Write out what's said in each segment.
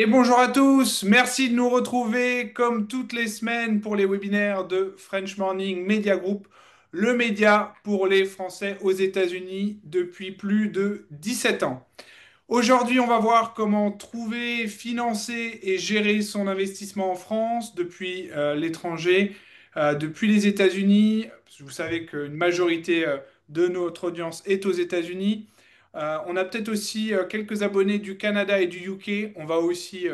Et bonjour à tous, merci de nous retrouver comme toutes les semaines pour les webinaires de French Morning Media Group, le média pour les Français aux États-Unis depuis plus de 17 ans. Aujourd'hui, on va voir comment trouver, financer et gérer son investissement en France depuis l'étranger, depuis les États-Unis. Vous savez qu'une majorité de notre audience est aux États-Unis. On a peut-être aussi quelques abonnés du Canada et du UK. On va aussi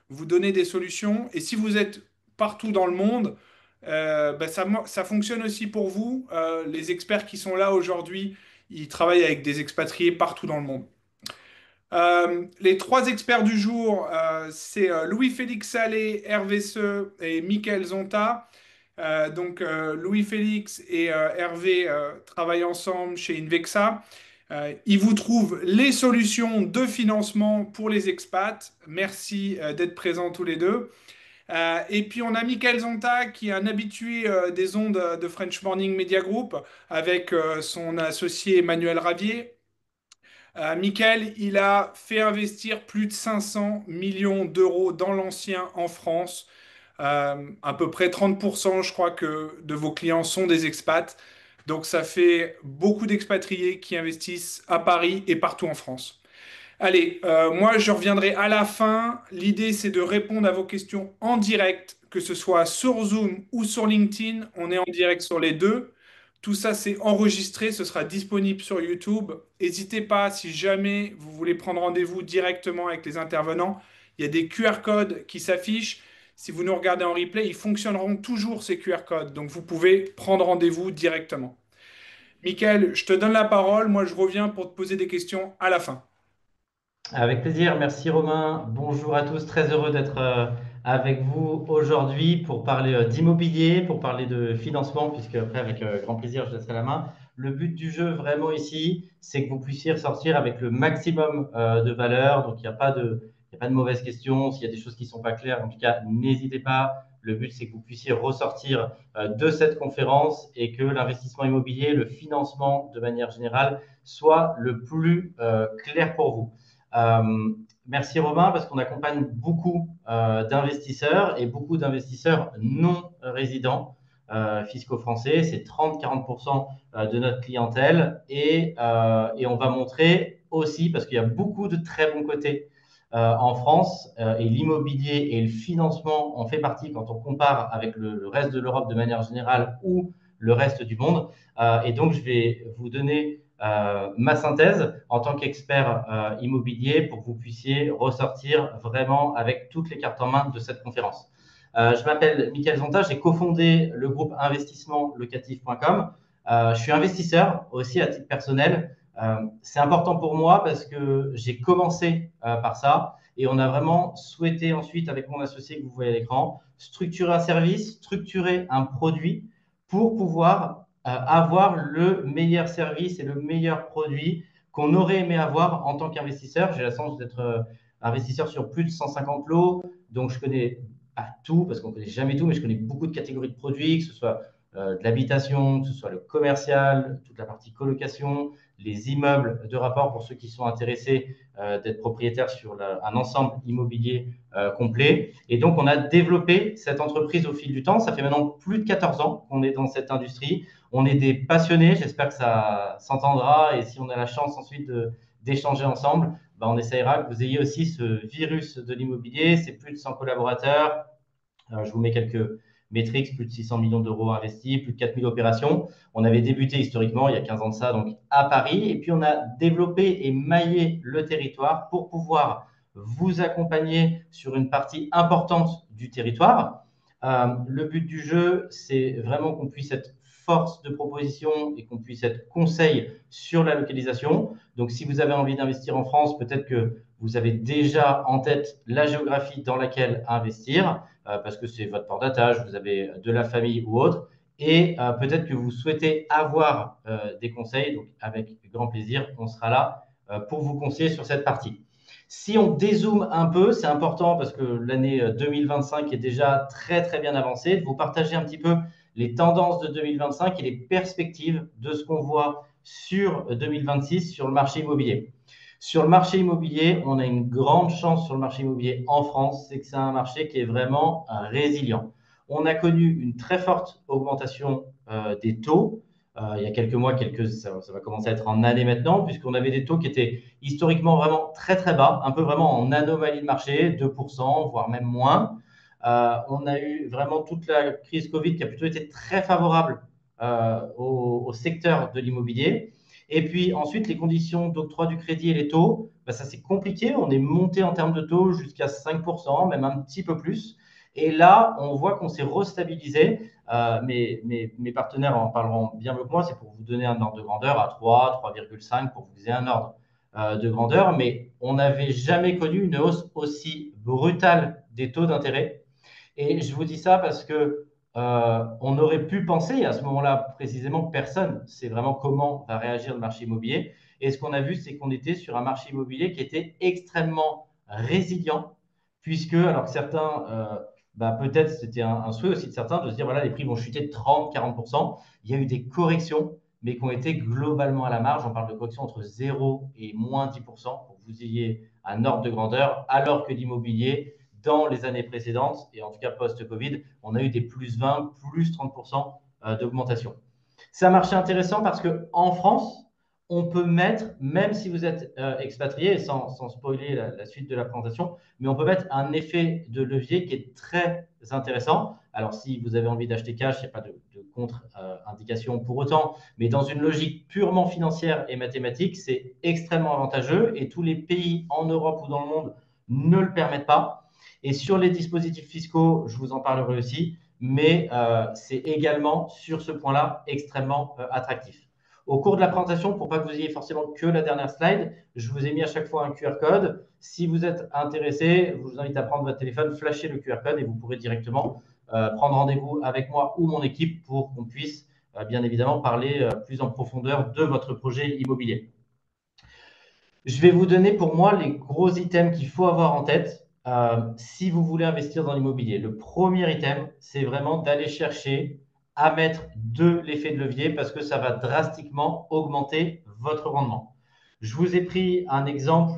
vous donner des solutions. Et si vous êtes partout dans le monde, ça fonctionne aussi pour vous. Les experts qui sont là aujourd'hui, ils travaillent avec des expatriés partout dans le monde. Les trois experts du jour, c'est Louis-Félix Salé, Hervé Seux et Mickaël Zonta. Louis-Félix et Hervé travaillent ensemble chez Invexa. Ils vous trouvent les solutions de financement pour les expats. Merci d'être présents tous les deux. Et puis on a Mickaël Zonta qui est un habitué des ondes de French Morning Media Group avec son associé Emmanuel Ravier. Michael, il a fait investir plus de 500 millions d'euros dans l'ancien en France. À peu près 30%, je crois que de vos clients sont des expats. Donc ça fait beaucoup d'expatriés qui investissent à Paris et partout en France. Allez, moi je reviendrai à la fin. L'idée c'est de répondre à vos questions en direct, que ce soit sur Zoom ou sur LinkedIn. On est en direct sur les deux. Tout ça c'est enregistré, ce sera disponible sur YouTube. N'hésitez pas, si jamais vous voulez prendre rendez-vous directement avec les intervenants, il y a des QR codes qui s'affichent. Si vous nous regardez en replay, ils fonctionneront toujours ces QR codes. Donc vous pouvez prendre rendez-vous directement. Michael, je te donne la parole. Moi je reviens pour te poser des questions à la fin. Avec plaisir, merci Romain. Bonjour à tous, très heureux d'être avec vous aujourd'hui pour parler d'immobilier, pour parler de financement, puisque après, avec grand plaisir, je laisserai la main. Le but du jeu vraiment ici, c'est que vous puissiez ressortir avec le maximum de valeur. Donc, il y a pas de mauvaises questions. S'il y a des choses qui ne sont pas claires, en tout cas, n'hésitez pas. Le but, c'est que vous puissiez ressortir de cette conférence et que l'investissement immobilier, le financement de manière générale, soit le plus clair pour vous. Merci Robin, parce qu'on accompagne beaucoup d'investisseurs et beaucoup d'investisseurs non résidents fiscaux français. C'est 30-40% de notre clientèle et on va montrer aussi, parce qu'il y a beaucoup de très bons côtés en France et l'immobilier et le financement en fait partie quand on compare avec le reste de l'Europe de manière générale ou le reste du monde. Et donc, je vais vous donner ma synthèse en tant qu'expert immobilier pour que vous puissiez ressortir vraiment avec toutes les cartes en main de cette conférence. Je m'appelle Mickaël Zonta, j'ai cofondé le groupe investissementlocatif.com. Je suis investisseur aussi à titre personnel. C'est important pour moi parce que j'ai commencé par ça et on a vraiment souhaité ensuite, avec mon associé que vous voyez à l'écran, structurer un service, structurer un produit pour pouvoir avoir le meilleur service et le meilleur produit qu'on aurait aimé avoir en tant qu'investisseur. J'ai la chance d'être investisseur sur plus de 150 lots, donc je connais pas tout, parce qu'on ne connaît jamais tout, mais je connais beaucoup de catégories de produits, que ce soit de l'habitation, que ce soit le commercial, toute la partie colocation, les immeubles de rapport pour ceux qui sont intéressés d'être propriétaires sur un ensemble immobilier complet. Et donc, on a développé cette entreprise au fil du temps. Ça fait maintenant plus de 14 ans qu'on est dans cette industrie. On est des passionnés. J'espère que ça s'entendra. Et si on a la chance ensuite d'échanger ensemble, ben, on essayera que vous ayez aussi ce virus de l'immobilier. C'est plus de 100 collaborateurs. Je vous mets quelques métriques, plus de 600 millions d'euros investis, plus de 4000 opérations. On avait débuté historiquement, il y a 15 ans de ça, donc à Paris. Et puis, on a développé et maillé le territoire pour pouvoir vous accompagner sur une partie importante du territoire. Le but du jeu, c'est vraiment qu'on puisse être force de proposition et qu'on puisse être conseil sur la localisation. Donc, si vous avez envie d'investir en France, peut-être que vous avez déjà en tête la géographie dans laquelle investir parce que c'est votre port d'attache, vous avez de la famille ou autre, et peut-être que vous souhaitez avoir des conseils, donc avec grand plaisir, on sera là pour vous conseiller sur cette partie. Si on dézoome un peu, c'est important parce que l'année 2025 est déjà très très bien avancée, de vous partager un petit peu les tendances de 2025 et les perspectives de ce qu'on voit sur 2026 sur le marché immobilier. Sur le marché immobilier, on a une grande chance sur le marché immobilier en France, c'est que c'est un marché qui est vraiment résilient. On a connu une très forte augmentation des taux. Il y a quelques mois, ça va commencer à être en année maintenant, puisqu'on avait des taux qui étaient historiquement vraiment très très bas, un peu vraiment en anomalie de marché, 2%, voire même moins. On a eu vraiment toute la crise Covid qui a plutôt été très favorable au secteur de l'immobilier. Et puis ensuite, les conditions d'octroi du crédit et les taux, bah, ça c'est compliqué. On est monté en termes de taux jusqu'à 5%, même un petit peu plus. Et là, on voit qu'on s'est restabilisé. Mes partenaires en parleront bien mieux que moi. C'est pour vous donner un ordre de grandeur à 3, 3,5 pour que vous ayez un ordre de grandeur. Mais on n'avait jamais connu une hausse aussi brutale des taux d'intérêt. Et je vous dis ça parce que on aurait pu penser à ce moment-là précisément que personne sait vraiment comment va réagir le marché immobilier. Et ce qu'on a vu, c'est qu'on était sur un marché immobilier qui était extrêmement résilient, puisque, alors que certains, peut-être c'était un souhait aussi de certains de se dire, voilà, les prix vont chuter de 30-40%. Il y a eu des corrections, mais qui ont été globalement à la marge. On parle de corrections entre 0 et moins 10% pour que vous ayez un ordre de grandeur, alors que l'immobilier, dans les années précédentes, et en tout cas post-Covid, on a eu des plus 20, plus 30% d'augmentation. C'est un marché intéressant parce qu'en France, on peut mettre, même si vous êtes expatrié, sans spoiler la suite de la présentation, mais on peut mettre un effet de levier qui est très intéressant. Alors, si vous avez envie d'acheter cash, il n'y a pas de contre-indication pour autant, mais dans une logique purement financière et mathématique, c'est extrêmement avantageux et tous les pays en Europe ou dans le monde ne le permettent pas. Et sur les dispositifs fiscaux, je vous en parlerai aussi, mais c'est également sur ce point-là extrêmement attractif. Au cours de la présentation, pour pas que vous ayez forcément que la dernière slide, je vous ai mis à chaque fois un QR code. Si vous êtes intéressé, je vous invite à prendre votre téléphone, flasher le QR code et vous pourrez directement prendre rendez-vous avec moi ou mon équipe pour qu'on puisse bien évidemment parler plus en profondeur de votre projet immobilier. Je vais vous donner pour moi les gros items qu'il faut avoir en tête si vous voulez investir dans l'immobilier. Le premier item, c'est vraiment d'aller chercher à mettre de l'effet de levier parce que ça va drastiquement augmenter votre rendement. Je vous ai pris un exemple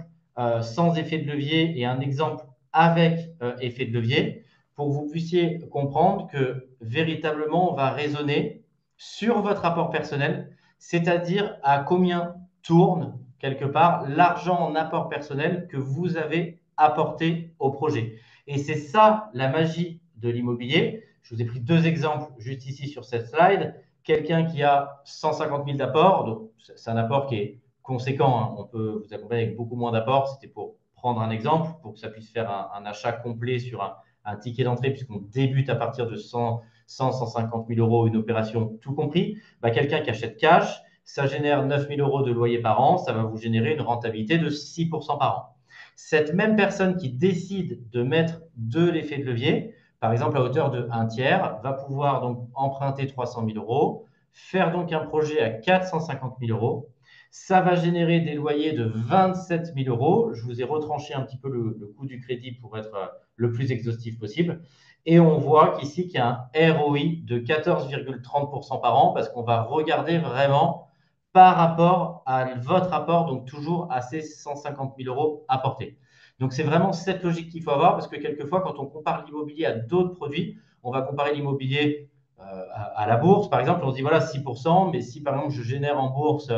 sans effet de levier et un exemple avec effet de levier pour que vous puissiez comprendre que véritablement, on va raisonner sur votre apport personnel, c'est-à-dire à combien tourne quelque part l'argent en apport personnel que vous avez apporté au projet. Et c'est ça la magie de l'immobilier. Je vous ai pris deux exemples juste ici sur cette slide. Quelqu'un qui a 150 000 d'apport, donc c'est un apport qui est conséquent, hein. On peut vous accompagner avec beaucoup moins d'apport. C'était pour prendre un exemple, pour que ça puisse faire un achat complet sur un ticket d'entrée, puisqu'on débute à partir de 150 000 euros, une opération tout compris. Quelqu'un qui achète cash, ça génère 9 000 euros de loyer par an, ça va vous générer une rentabilité de 6% par an. Cette même personne qui décide de mettre de l'effet de levier, par exemple à hauteur de 1 tiers, va pouvoir donc emprunter 300 000 euros, faire donc un projet à 450 000 euros. Ça va générer des loyers de 27 000 euros. Je vous ai retranché un petit peu le coût du crédit pour être le plus exhaustif possible. Et on voit qu'ici, qu'il y a un ROI de 14,30% par an parce qu'on va regarder vraiment par rapport à votre apport, donc toujours à ces 150 000 euros apportés. Donc, c'est vraiment cette logique qu'il faut avoir parce que quelquefois, quand on compare l'immobilier à d'autres produits, on va comparer l'immobilier à la bourse, par exemple, on se dit voilà 6%, mais si par exemple je génère en bourse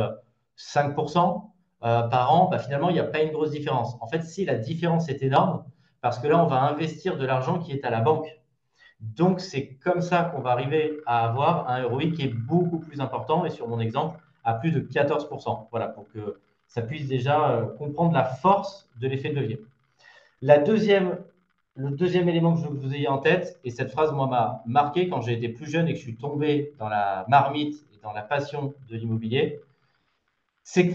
5% par an, finalement, il n'y a pas une grosse différence. En fait, si la différence est énorme, parce que là, on va investir de l'argent qui est à la banque. Donc, c'est comme ça qu'on va arriver à avoir un ROI qui est beaucoup plus important et sur mon exemple, à plus de 14%. Voilà, pour que ça puisse déjà comprendre la force de l'effet de levier. Le deuxième élément que je veux que vous ayez en tête, et cette phrase, moi, m'a marqué quand j'ai été plus jeune et que je suis tombé dans la marmite et dans la passion de l'immobilier, c'est que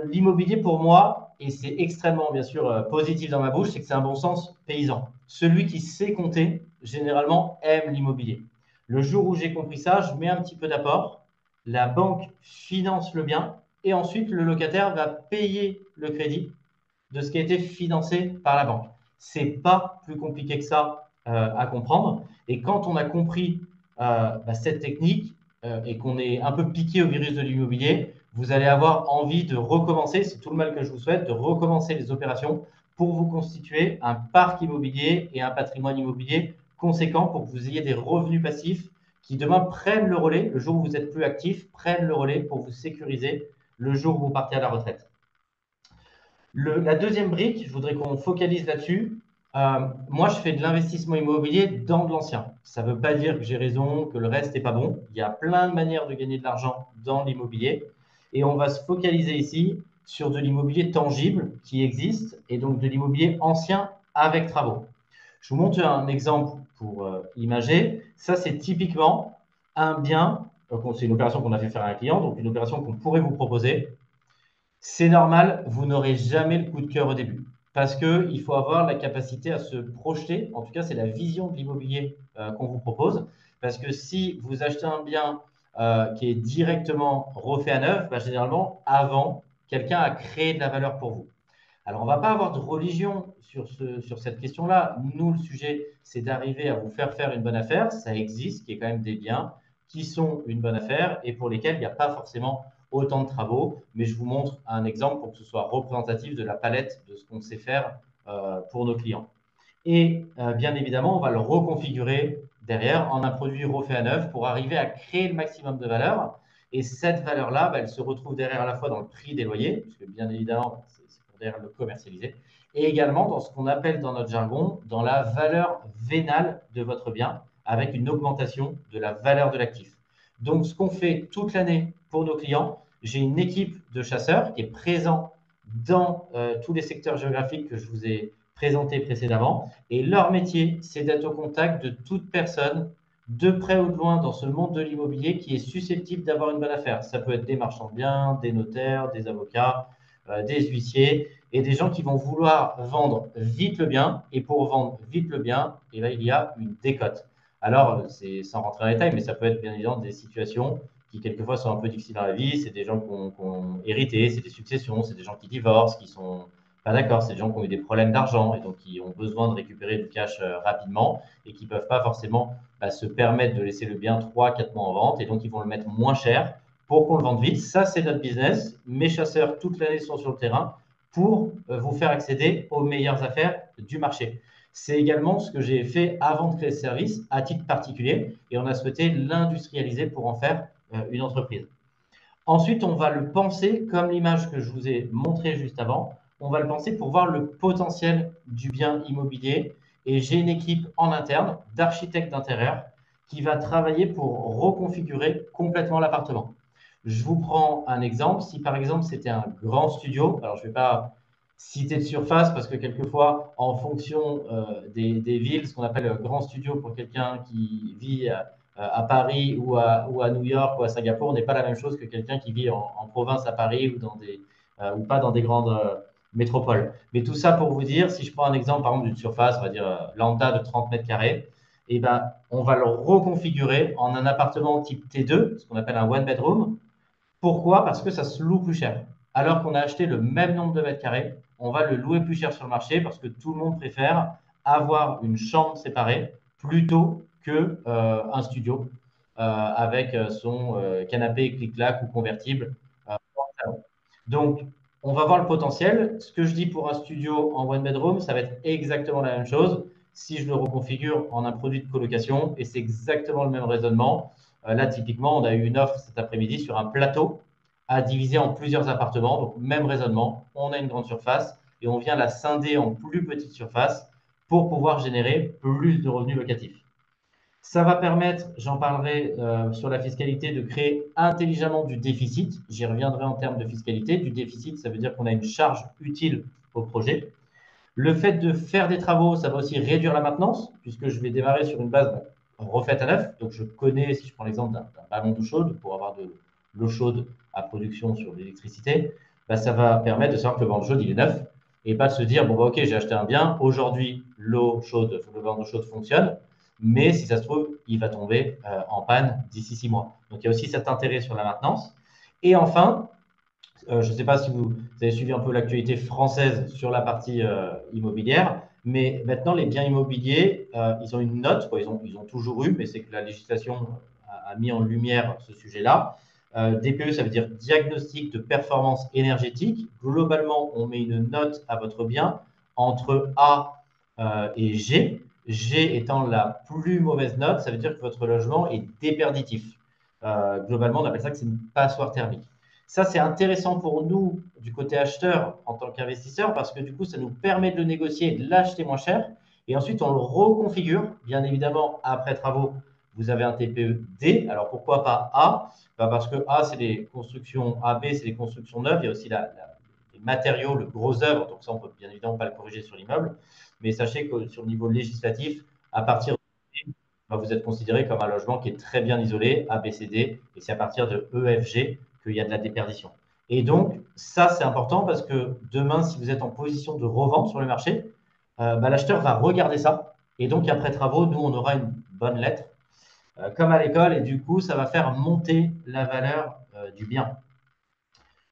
l'immobilier pour moi, et c'est extrêmement bien sûr positif dans ma bouche, c'est que c'est un bon sens paysan. Celui qui sait compter, généralement, aime l'immobilier. Le jour où j'ai compris ça, je mets un petit peu d'apport, la banque finance le bien, et ensuite le locataire va payer le crédit de ce qui a été financé par la banque. C'est pas plus compliqué que ça à comprendre. Et quand on a compris cette technique et qu'on est un peu piqué au virus de l'immobilier, vous allez avoir envie de recommencer, c'est tout le mal que je vous souhaite, de recommencer les opérations pour vous constituer un parc immobilier et un patrimoine immobilier conséquent pour que vous ayez des revenus passifs qui demain prennent le relais, le jour où vous êtes plus actif, prennent le relais pour vous sécuriser le jour où vous partez à la retraite. La deuxième brique, je voudrais qu'on focalise là-dessus. Moi, je fais de l'investissement immobilier dans de l'ancien. Ça ne veut pas dire que j'ai raison, que le reste n'est pas bon. Il y a plein de manières de gagner de l'argent dans l'immobilier. Et on va se focaliser ici sur de l'immobilier tangible qui existe et donc de l'immobilier ancien avec travaux. Je vous montre un exemple pour imager. Ça, c'est typiquement un bien. C'est une opération qu'on a fait faire à un client, donc une opération qu'on pourrait vous proposer. C'est normal, vous n'aurez jamais le coup de cœur au début. Parce qu'il faut avoir la capacité à se projeter. En tout cas, c'est la vision de l'immobilier qu'on vous propose. Parce que si vous achetez un bien qui est directement refait à neuf, bah, généralement, avant, quelqu'un a créé de la valeur pour vous. Alors, on ne va pas avoir de religion sur cette question-là. Nous, le sujet, c'est d'arriver à vous faire une bonne affaire. Ça existe, qu'il y ait quand même des biens qui sont une bonne affaire et pour lesquels il n'y a pas forcément autant de travaux. Mais je vous montre un exemple pour que ce soit représentatif de la palette de ce qu'on sait faire pour nos clients. Et bien évidemment, on va le reconfigurer derrière en un produit refait à neuf pour arriver à créer le maximum de valeur. Et cette valeur-là, bah, elle se retrouve derrière à la fois dans le prix des loyers, puisque bien évidemment, c'est pour derrière le commercialiser, et également dans ce qu'on appelle dans notre jargon, dans la valeur vénale de votre bien, avec une augmentation de la valeur de l'actif. Donc, ce qu'on fait toute l'année pour nos clients, j'ai une équipe de chasseurs qui est présent dans tous les secteurs géographiques que je vous ai présentés précédemment. Et leur métier, c'est d'être au contact de toute personne, de près ou de loin, dans ce monde de l'immobilier qui est susceptible d'avoir une bonne affaire. Ça peut être des marchands de biens, des notaires, des avocats, des huissiers et des gens qui vont vouloir vendre vite le bien. Et pour vendre vite le bien, et là, il y a une décote. Alors, c'est sans rentrer en détail, mais ça peut être bien évidemment des situations qui quelquefois sont un peu difficiles dans la vie. C'est des gens qui ont hérité, c'est des successions, c'est des gens qui divorcent, qui sont pas d'accord. C'est des gens qui ont eu des problèmes d'argent et donc qui ont besoin de récupérer du cash rapidement et qui ne peuvent pas forcément se permettre de laisser le bien 3-4 mois en vente et donc ils vont le mettre moins cher pour qu'on le vende vite. Ça, c'est notre business. Mes chasseurs, toute l'année, sont sur le terrain pour vous faire accéder aux meilleures affaires du marché. C'est également ce que j'ai fait avant de créer ce service à titre particulier et on a souhaité l'industrialiser pour en faire une entreprise. Ensuite, on va le penser comme l'image que je vous ai montrée juste avant. On va le penser pour voir le potentiel du bien immobilier. Et j'ai une équipe en interne d'architectes d'intérieur qui va travailler pour reconfigurer complètement l'appartement. Je vous prends un exemple. Si par exemple c'était un grand studio, alors je ne vais pas citer de surface parce que quelquefois, en fonction des villes, ce qu'on appelle grand studio pour quelqu'un qui vit à Paris ou à New York ou à Singapour n'est pas la même chose que quelqu'un qui vit en province à Paris ou pas dans des grandes métropoles. Mais tout ça pour vous dire, si je prends un exemple par exemple d'une surface, on va dire lambda de 30 mètres carrés, et ben, on va le reconfigurer en un appartement type T2, ce qu'on appelle un one bedroom. Pourquoi? Parce que ça se loue plus cher. Alors qu'on a acheté le même nombre de mètres carrés, on va le louer plus cher sur le marché parce que tout le monde préfère avoir une chambre séparée plutôt qu'un studio avec son canapé clic-clac ou convertible. Donc, on va voir le potentiel. Ce que je dis pour un studio en one bedroom, ça va être exactement la même chose si je le reconfigure en un produit de colocation et c'est exactement le même raisonnement. Là, typiquement, on a eu une offre cet après-midi sur un plateau à diviser en plusieurs appartements. Donc, même raisonnement. On a une grande surface et on vient la scinder en plus petites surfaces pour pouvoir générer plus de revenus locatifs. Ça va permettre, j'en parlerai sur la fiscalité, de créer intelligemment du déficit. J'y reviendrai en termes de fiscalité. Du déficit, ça veut dire qu'on a une charge utile au projet. Le fait de faire des travaux, ça va aussi réduire la maintenance, puisque je vais démarrer sur une base refaite à neuf. Donc, je connais, si je prends l'exemple d'un ballon d'eau chaude, pour avoir de l'eau chaude à production sur l'électricité, bah, ça va permettre de savoir que le ballon d'eau chaude, il est neuf, et pas de se dire, bon, bah, ok, j'ai acheté un bien, aujourd'hui, l'eau chaude, le ballon d'eau chaude fonctionne, mais si ça se trouve, il va tomber en panne d'ici 6 mois. Donc, il y a aussi cet intérêt sur la maintenance. Et enfin, je ne sais pas si vous avez suivi un peu l'actualité française sur la partie immobilière, mais maintenant, les biens immobiliers, ils ont une note, quoi, ils ont toujours eu, mais c'est que la législation a mis en lumière ce sujet-là. DPE, ça veut dire diagnostic de performance énergétique. Globalement, on met une note à votre bien entre A et G. G étant la plus mauvaise note, ça veut dire que votre logement est déperditif. Globalement, on appelle ça que c'est une passoire thermique. Ça, c'est intéressant pour nous du côté acheteur en tant qu'investisseur parce que du coup, ça nous permet de le négocier et de l'acheter moins cher. Et ensuite, on le reconfigure. Bien évidemment, après travaux, vous avez un TPE D. Alors, pourquoi pas A? Parce que A, c'est les constructions, AB, c'est les constructions neuves. Il y a aussi les matériaux, le gros œuvre. Donc, ça, on peut bien évidemment pas le corriger sur l'immeuble. Mais sachez que sur le niveau législatif, à partir de D, vous êtes considéré comme un logement qui est très bien isolé, A, B, C, D. Et c'est à partir de E, F, G qu'il y a de la déperdition. Et donc, ça, c'est important parce que demain, si vous êtes en position de revente sur le marché, l'acheteur va regarder ça. Et donc, après travaux, nous, on aura une bonne lettre, comme à l'école. Et du coup, ça va faire monter la valeur du bien.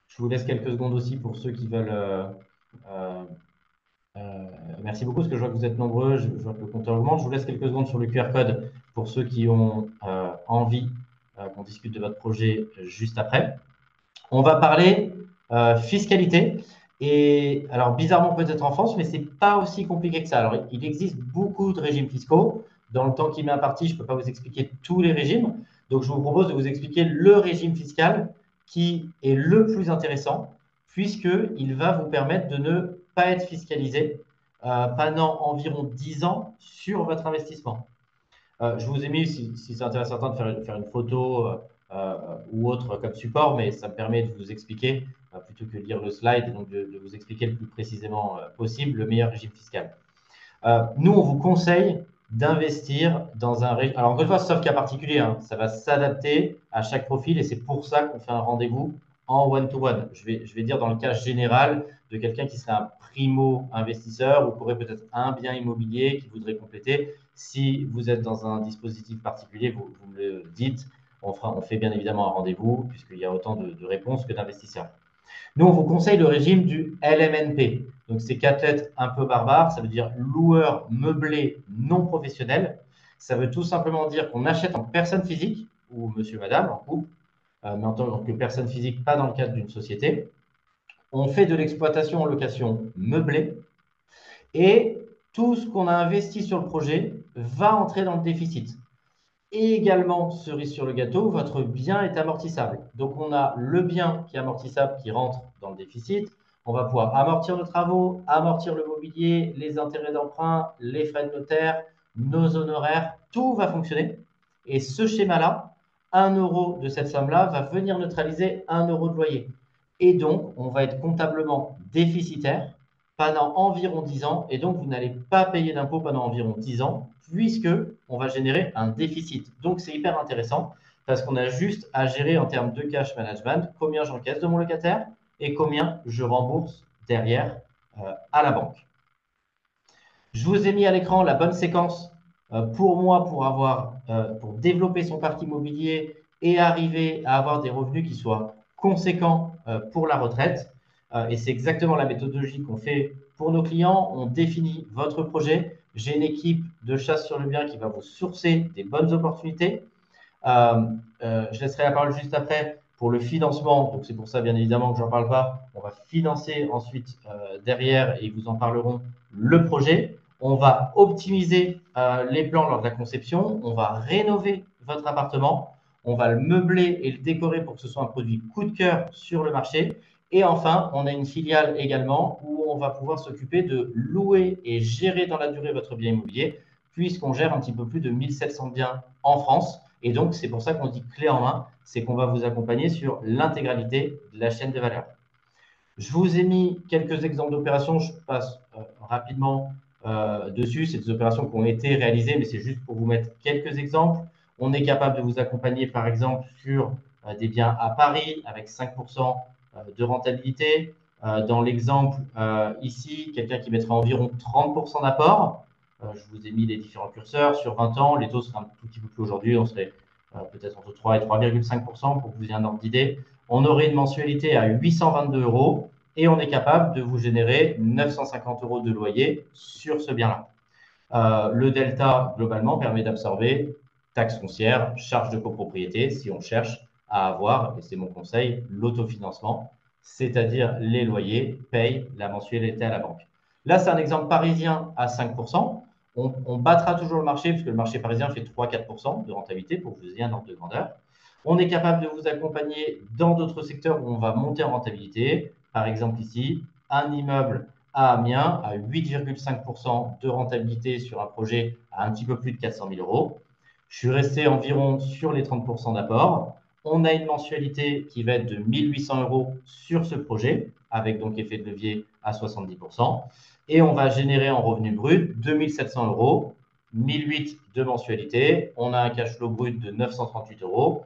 Je vous laisse quelques secondes aussi pour ceux qui veulent. Euh, Merci beaucoup, parce que je vois que vous êtes nombreux. Je vois que le compteur augmente. Je vous laisse quelques secondes sur le QR code pour ceux qui ont envie qu'on discute de votre projet juste après. On va parler fiscalité. Et alors, bizarrement, peut-être en France, mais ce n'est pas aussi compliqué que ça. Alors, il existe beaucoup de régimes fiscaux. Dans le temps qui m'est imparti, je ne peux pas vous expliquer tous les régimes. Donc, je vous propose de vous expliquer le régime fiscal qui est le plus intéressant, puisqu'il va vous permettre de ne pas être fiscalisé pendant environ 10 ans sur votre investissement. Je vous ai mis, si ça intéresse certains, de faire une photo ou autre comme support, mais ça me permet de vous expliquer, plutôt que de lire le slide, et donc de vous expliquer le plus précisément possible le meilleur régime fiscal. Nous, on vous conseille d'investir dans un régime. Alors, encore une fois, sauf cas particulier, hein, ça va s'adapter à chaque profil et c'est pour ça qu'on fait un rendez-vous en one-to-one. Je vais dire dans le cas général de quelqu'un qui serait un primo-investisseur ou qui aurait peut-être un bien immobilier qui voudrait compléter. Si vous êtes dans un dispositif particulier, vous me le dites. On fait bien évidemment un rendez-vous puisqu'il y a autant de réponses que d'investisseurs. Nous, on vous conseille le régime du LMNP. Donc, c'est 4 lettres un peu barbares. Ça veut dire loueur meublé non professionnel. Ça veut tout simplement dire qu'on achète en personne physique, ou monsieur, madame, en couple, mais en tant que personne physique, pas dans le cadre d'une société. On fait de l'exploitation en location meublée. Et tout ce qu'on a investi sur le projet va entrer dans le déficit. Et également, cerise sur le gâteau, votre bien est amortissable. Donc, on a le bien qui est amortissable qui rentre dans le déficit. On va pouvoir amortir nos travaux, amortir le mobilier, les intérêts d'emprunt, les frais de notaire, nos honoraires. Tout va fonctionner. Et ce schéma-là, 1 euro de cette somme-là va venir neutraliser 1 euro de loyer. Et donc, on va être comptablement déficitaire pendant environ 10 ans. Et donc, vous n'allez pas payer d'impôt pendant environ 10 ans, puisque on va générer un déficit. Donc, c'est hyper intéressant parce qu'on a juste à gérer en termes de cash management combien j'encaisse de mon locataire et combien je rembourse derrière à la banque. Je vous ai mis à l'écran la bonne séquence pour moi pour développer son parc immobilier et arriver à avoir des revenus qui soient conséquents pour la retraite. Et c'est exactement la méthodologie qu'on fait pour nos clients. On définit votre projet. J'ai une équipe de chasse sur le bien qui va vous sourcer des bonnes opportunités. Je laisserai la parole juste après pour le financement. Donc, c'est pour ça, bien évidemment, que j'en parle pas. On va financer ensuite derrière et ils vous en parleront le projet. On va optimiser les plans lors de la conception. On va rénover votre appartement. On va le meubler et le décorer pour que ce soit un produit coup de cœur sur le marché. Et enfin, on a une filiale également où on va pouvoir s'occuper de louer et gérer dans la durée votre bien immobilier, puisqu'on gère un petit peu plus de 1700 biens en France. Et donc, c'est pour ça qu'on dit clé en main, c'est qu'on va vous accompagner sur l'intégralité de la chaîne de valeur. Je vous ai mis quelques exemples d'opérations, je passe rapidement dessus. C'est des opérations qui ont été réalisées, mais c'est juste pour vous mettre quelques exemples. On est capable de vous accompagner, par exemple, sur des biens à Paris avec 5% de rentabilité. Dans l'exemple ici, quelqu'un qui mettrait environ 30% d'apport. Je vous ai mis les différents curseurs sur 20 ans. Les taux seraient un tout petit peu plus aujourd'hui. On serait peut-être entre 3 et 3,5% pour que vous ayez un ordre d'idée. On aurait une mensualité à 822 euros et on est capable de vous générer 950 euros de loyer sur ce bien-là. Le delta, globalement, permet d'absorber taxes foncières, charges de copropriété, si on cherche à avoir, et c'est mon conseil, l'autofinancement, c'est-à-dire les loyers payent la mensualité à la banque. Là, c'est un exemple parisien à 5%. On battra toujours le marché, puisque le marché parisien fait 3-4% de rentabilité, pour que vous ayez un ordre de grandeur. On est capable de vous accompagner dans d'autres secteurs où on va monter en rentabilité. Par exemple, ici, un immeuble à Amiens à 8,5% de rentabilité sur un projet à un petit peu plus de 400 000 euros. Je suis resté environ sur les 30% d'apport. On a une mensualité qui va être de 1 800 euros sur ce projet, avec donc effet de levier à 70%. Et on va générer en revenu brut 2 700 euros, 1008 de mensualité. On a un cash flow brut de 938 euros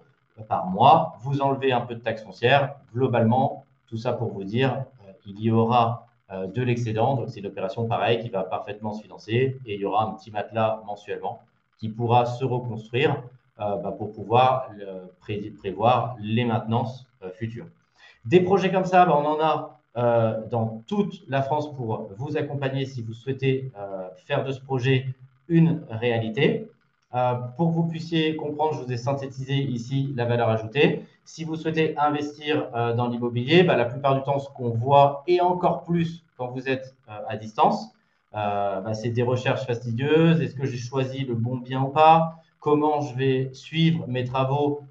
par mois. Vous enlevez un peu de taxes foncières. Globalement, tout ça pour vous dire, il y aura de l'excédent. Donc, c'est une opération pareille qui va parfaitement se financer et il y aura un petit matelas mensuellement qui pourra se reconstruire pour pouvoir prévoir les maintenances futures. Des projets comme ça, on en a dans toute la France pour vous accompagner si vous souhaitez faire de ce projet une réalité. Pour que vous puissiez comprendre, je vous ai synthétisé ici la valeur ajoutée. Si vous souhaitez investir dans l'immobilier, la plupart du temps, ce qu'on voit, et encore plus quand vous êtes à distance, c'est des recherches fastidieuses. Est-ce que j'ai choisi le bon bien ou pas? Comment je vais suivre mes travaux,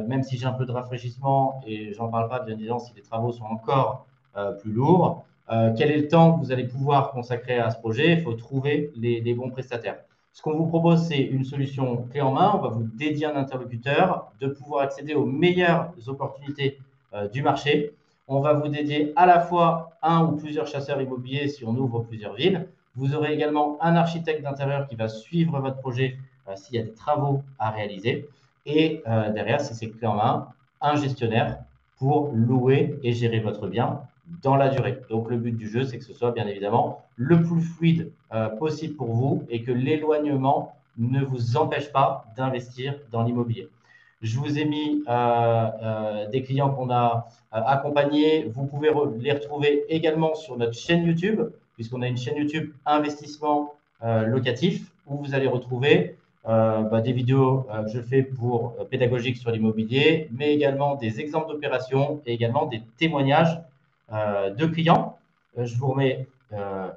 même si j'ai un peu de rafraîchissement, et j'en parle pas bien évidemment si les travaux sont encore plus lourds. Quel est le temps que vous allez pouvoir consacrer à ce projet? Il faut trouver les bons prestataires. Ce qu'on vous propose, c'est une solution clé en main. On va vous dédier un interlocuteur, de pouvoir accéder aux meilleures opportunités du marché. On va vous dédier à la fois un ou plusieurs chasseurs immobiliers si on ouvre plusieurs villes. Vous aurez également un architecte d'intérieur qui va suivre votre projet s'il y a des travaux à réaliser. Et derrière, si c'est clé en main, un gestionnaire pour louer et gérer votre bien dans la durée. Donc le but du jeu, c'est que ce soit bien évidemment le plus fluide possible pour vous et que l'éloignement ne vous empêche pas d'investir dans l'immobilier. Je vous ai mis des clients qu'on a accompagnés. Vous pouvez les retrouver également sur notre chaîne YouTube, puisqu'on a une chaîne YouTube investissement locatif, où vous allez retrouver des vidéos que je fais pour pédagogiques sur l'immobilier, mais également des exemples d'opérations et également des témoignages de clients. Je vous remets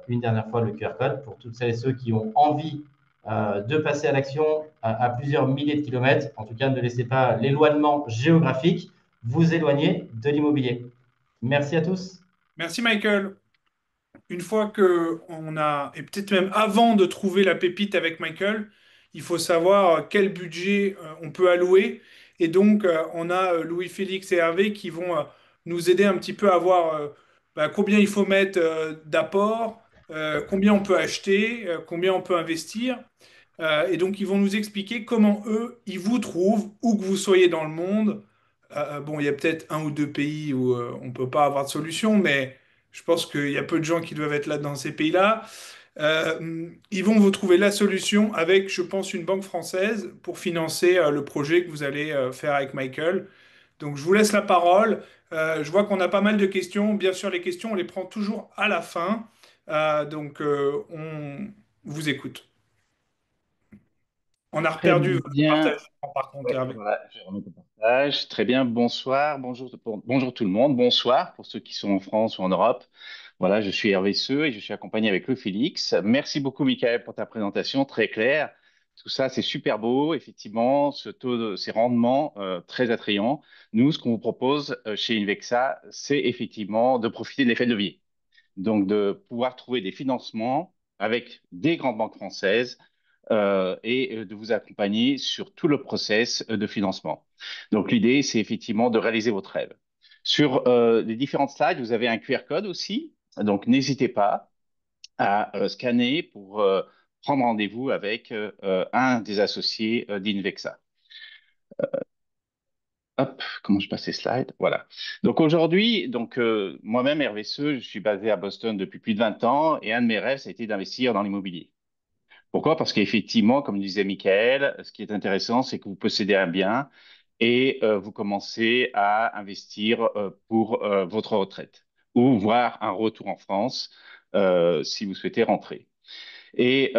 une dernière fois le QR code pour toutes celles et ceux qui ont envie de passer à l'action à plusieurs milliers de kilomètres. En tout cas, ne laissez pas l'éloignement géographique vous éloigner de l'immobilier. Merci à tous. Merci Michael. Une fois que on a, et peut-être même avant de trouver la pépite avec Michael, il faut savoir quel budget on peut allouer. Et donc, on a Louis-Félix et Hervé qui vont nous aider un petit peu à voir combien il faut mettre d'apport, combien on peut acheter, combien on peut investir. Et donc, ils vont nous expliquer comment eux, ils vous trouvent, où que vous soyez dans le monde. Bon, il y a peut-être un ou deux pays où on ne peut pas avoir de solution, mais je pense qu'il y a peu de gens qui doivent être là dans ces pays-là. Ils vont vous trouver la solution avec, je pense, une banque française pour financer le projet que vous allez faire avec Michael. Donc, je vous laisse la parole. Je vois qu'on a pas mal de questions. Bien sûr, les questions, on les prend toujours à la fin. On vous écoute. On a Très reperdu votre bien. partage, par contre, Ouais, Hervé. voilà, je remets au partage. Très bien. Bonsoir. Bonjour tout le monde. Bonsoir pour ceux qui sont en France ou en Europe. Voilà, je suis Hervé Seux et je suis accompagné avec Louis Félix. Merci beaucoup, Michael, pour ta présentation très claire. Tout ça, c'est super beau. Effectivement, ces rendements très attrayants. Nous, ce qu'on vous propose chez Invexa, c'est effectivement de profiter de l'effet de levier. Donc, de pouvoir trouver des financements avec des grandes banques françaises et de vous accompagner sur tout le process de financement. Donc, l'idée, c'est effectivement de réaliser votre rêve. Sur les différentes slides, vous avez un QR code aussi. Donc, n'hésitez pas à scanner pour prendre rendez-vous avec un des associés d'Invexa. Hop, comment je passe ces slides? Voilà. Donc aujourd'hui, moi-même, Hervé Seux, je suis basé à Boston depuis plus de 20 ans et un de mes rêves, ça a été d'investir dans l'immobilier. Pourquoi? Parce qu'effectivement, comme disait Michael, ce qui est intéressant, c'est que vous possédez un bien et vous commencez à investir pour votre retraite ou voir un retour en France si vous souhaitez rentrer. Et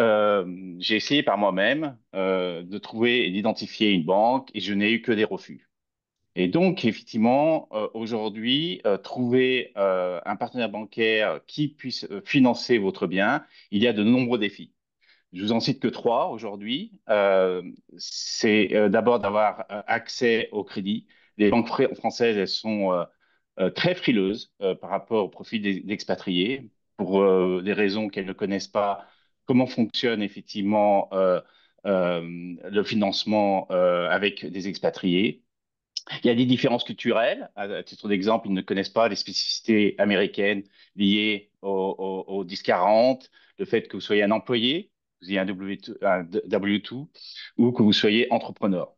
j'ai essayé par moi-même de trouver et d'identifier une banque et je n'ai eu que des refus. Et donc, effectivement, aujourd'hui, trouver un partenaire bancaire qui puisse financer votre bien, il y a de nombreux défis. Je vous en cite que trois aujourd'hui. C'est d'abord d'avoir accès au crédit. Les banques françaises, elles sont très frileuses par rapport au profit des expatriés pour des raisons qu'elles ne connaissent pas comment fonctionne effectivement le financement avec des expatriés. Il y a des différences culturelles. À titre d'exemple, ils ne connaissent pas les spécificités américaines liées au 10-40, le fait que vous soyez un employé, vous ayez un W2 ou que vous soyez entrepreneur.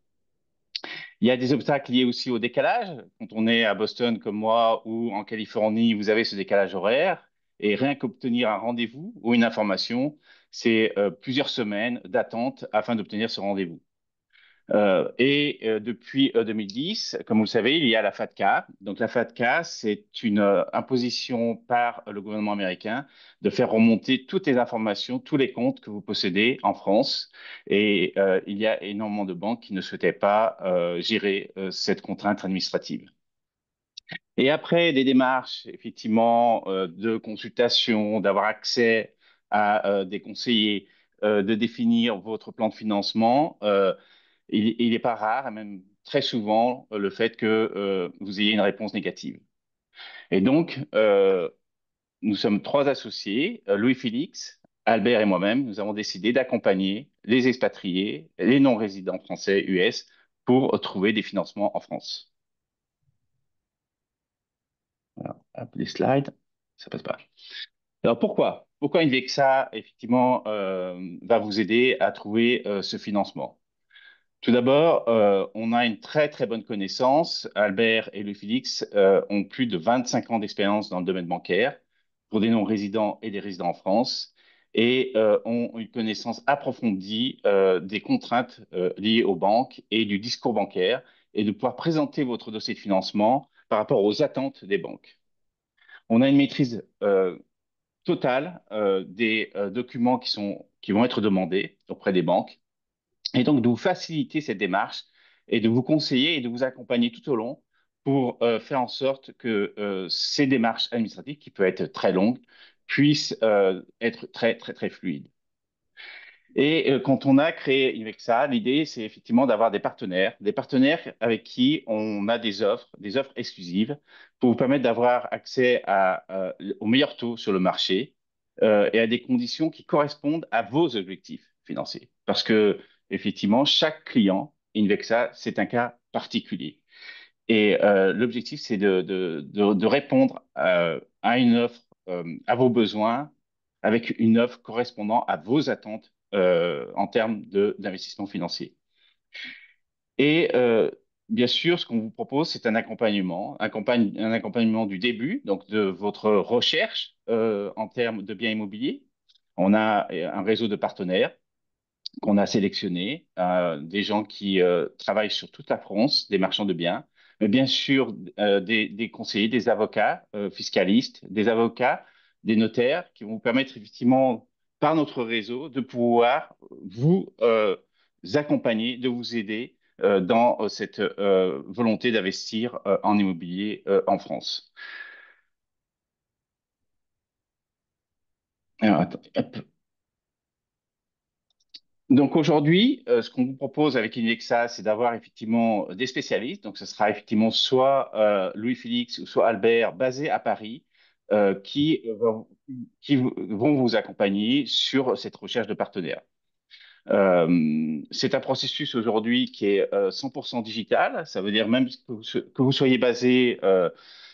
Il y a des obstacles liés aussi au décalage. Quand on est à Boston comme moi ou en Californie, vous avez ce décalage horaire. Et rien qu'obtenir un rendez-vous ou une information, c'est plusieurs semaines d'attente afin d'obtenir ce rendez-vous. Depuis 2010, comme vous le savez, il y a la FATCA. Donc la FATCA, c'est une imposition par le gouvernement américain de faire remonter toutes les informations, tous les comptes que vous possédez en France. Et il y a énormément de banques qui ne souhaitaient pas gérer cette contrainte administrative. Et après des démarches, effectivement, de consultation, d'avoir accès à des conseillers, de définir votre plan de financement, il n'est pas rare, et même très souvent, le fait que vous ayez une réponse négative. Et donc, nous sommes trois associés, Louis-Félix, Albert et moi-même, nous avons décidé d'accompagner les expatriés, les non-résidents français US, pour trouver des financements en France. Alors, hop, les slides, ça passe pas. Alors pourquoi? Pourquoi Invexa, effectivement, va vous aider à trouver ce financement? Tout d'abord, on a une très très bonne connaissance. Albert et Louis-Félix ont plus de 25 ans d'expérience dans le domaine bancaire pour des non-résidents et des résidents en France et ont une connaissance approfondie des contraintes liées aux banques et du discours bancaire et de pouvoir présenter votre dossier de financement par rapport aux attentes des banques. On a une maîtrise totale des documents qui vont être demandés auprès des banques et donc de vous faciliter cette démarche et de vous conseiller et de vous accompagner tout au long pour faire en sorte que ces démarches administratives, qui peuvent être très longues, puissent être très, très, très fluides. Et quand on a créé Ivexa, l'idée, c'est effectivement d'avoir des partenaires avec qui on a des offres exclusives pour vous permettre d'avoir accès au meilleur taux sur le marché et à des conditions qui correspondent à vos objectifs financiers. Parce que, effectivement, chaque client, Invexa, c'est un cas particulier. Et l'objectif, c'est de répondre à une offre, à vos besoins, avec une offre correspondant à vos attentes en termes d'investissement financier. Et bien sûr, ce qu'on vous propose, c'est un accompagnement du début, donc de votre recherche en termes de biens immobiliers. On a un réseau de partenaires qu'on a sélectionné, des gens qui travaillent sur toute la France, des marchands de biens, mais bien sûr des conseillers, des avocats fiscalistes, des avocats, des notaires qui vont vous permettre effectivement, par notre réseau, de pouvoir vous accompagner, de vous aider dans cette volonté d'investir en immobilier en France. Alors, attendez, hop. Donc aujourd'hui, ce qu'on vous propose avec Invexa, c'est d'avoir effectivement des spécialistes. Donc ce sera effectivement soit Louis-Félix ou soit Albert basés à Paris qui vont vous accompagner sur cette recherche de partenaires. C'est un processus aujourd'hui qui est 100% digital. Ça veut dire même que vous soyez basé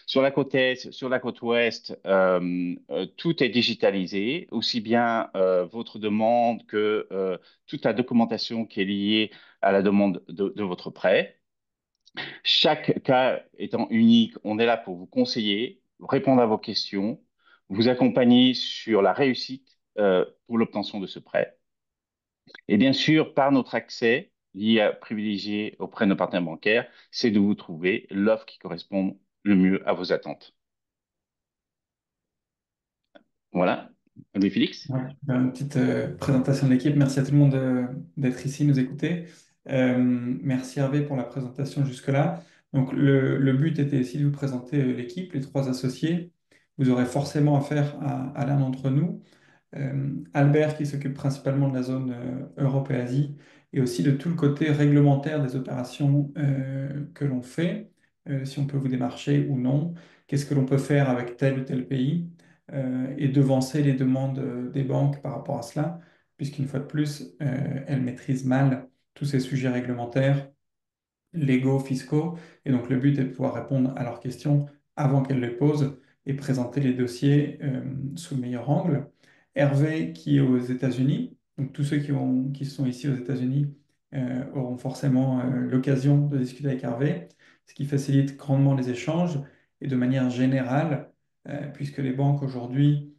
sur la côte est, sur la côte ouest, tout est digitalisé, aussi bien votre demande que toute la documentation qui est liée à la demande de votre prêt. Chaque cas étant unique, on est là pour vous conseiller, répondre à vos questions, vous accompagner sur la réussite pour l'obtention de ce prêt. Et bien sûr, par notre accès lié à privilégié auprès de nos partenaires bancaires, c'est de vous trouver l'offre qui correspond le mieux à vos attentes. Voilà. Louis-Félix? Ouais, une petite présentation de l'équipe. Merci à tout le monde d'être ici, nous écouter. Merci Hervé pour la présentation jusque-là. Donc le but était ici de vous présenter l'équipe, les trois associés. Vous aurez forcément affaire à l'un d'entre nous. Albert qui s'occupe principalement de la zone Europe et Asie et aussi de tout le côté réglementaire des opérations que l'on fait, si on peut vous démarcher ou non, qu'est-ce que l'on peut faire avec tel ou tel pays et devancer les demandes des banques par rapport à cela, puisqu'une fois de plus, elles maîtrisent mal tous ces sujets réglementaires légaux, fiscaux. Et donc, le but est de pouvoir répondre à leurs questions avant qu'elles les posent et présenter les dossiers sous le meilleur angle. Hervé, qui est aux États-Unis, donc tous ceux qui sont ici aux États-Unis auront forcément l'occasion de discuter avec Hervé, ce qui facilite grandement les échanges et de manière générale, puisque les banques aujourd'hui,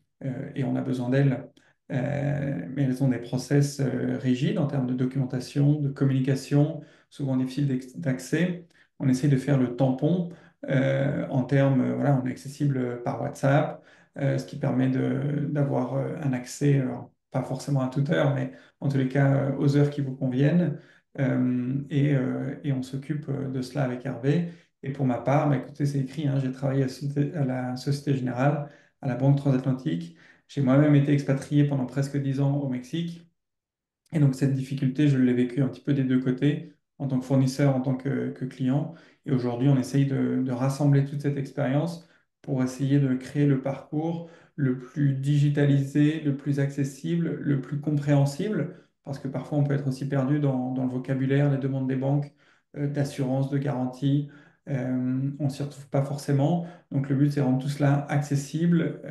et on a besoin d'elles, mais elles ont des process rigides en termes de documentation, de communication, souvent difficiles d'accès. On essaie de faire le tampon en termes, voilà, on est accessible par WhatsApp, ce qui permet d'avoir un accès, pas forcément à toute heure, mais en tous les cas aux heures qui vous conviennent. Et on s'occupe de cela avec Hervé. Et pour ma part, bah, écoutez, c'est écrit, hein, j'ai travaillé à la Société Générale, à la Banque Transatlantique. J'ai moi-même été expatrié pendant presque 10 ans au Mexique. Et donc cette difficulté, je l'ai vécue un petit peu des deux côtés, en tant que fournisseur, en tant que client. Et aujourd'hui, on essaye de rassembler toute cette expérience pour essayer de créer le parcours le plus digitalisé, le plus accessible, le plus compréhensible, parce que parfois on peut être aussi perdu dans le vocabulaire, les demandes des banques, d'assurance, de garantie. On ne s'y retrouve pas forcément. Donc le but, c'est de rendre tout cela accessible,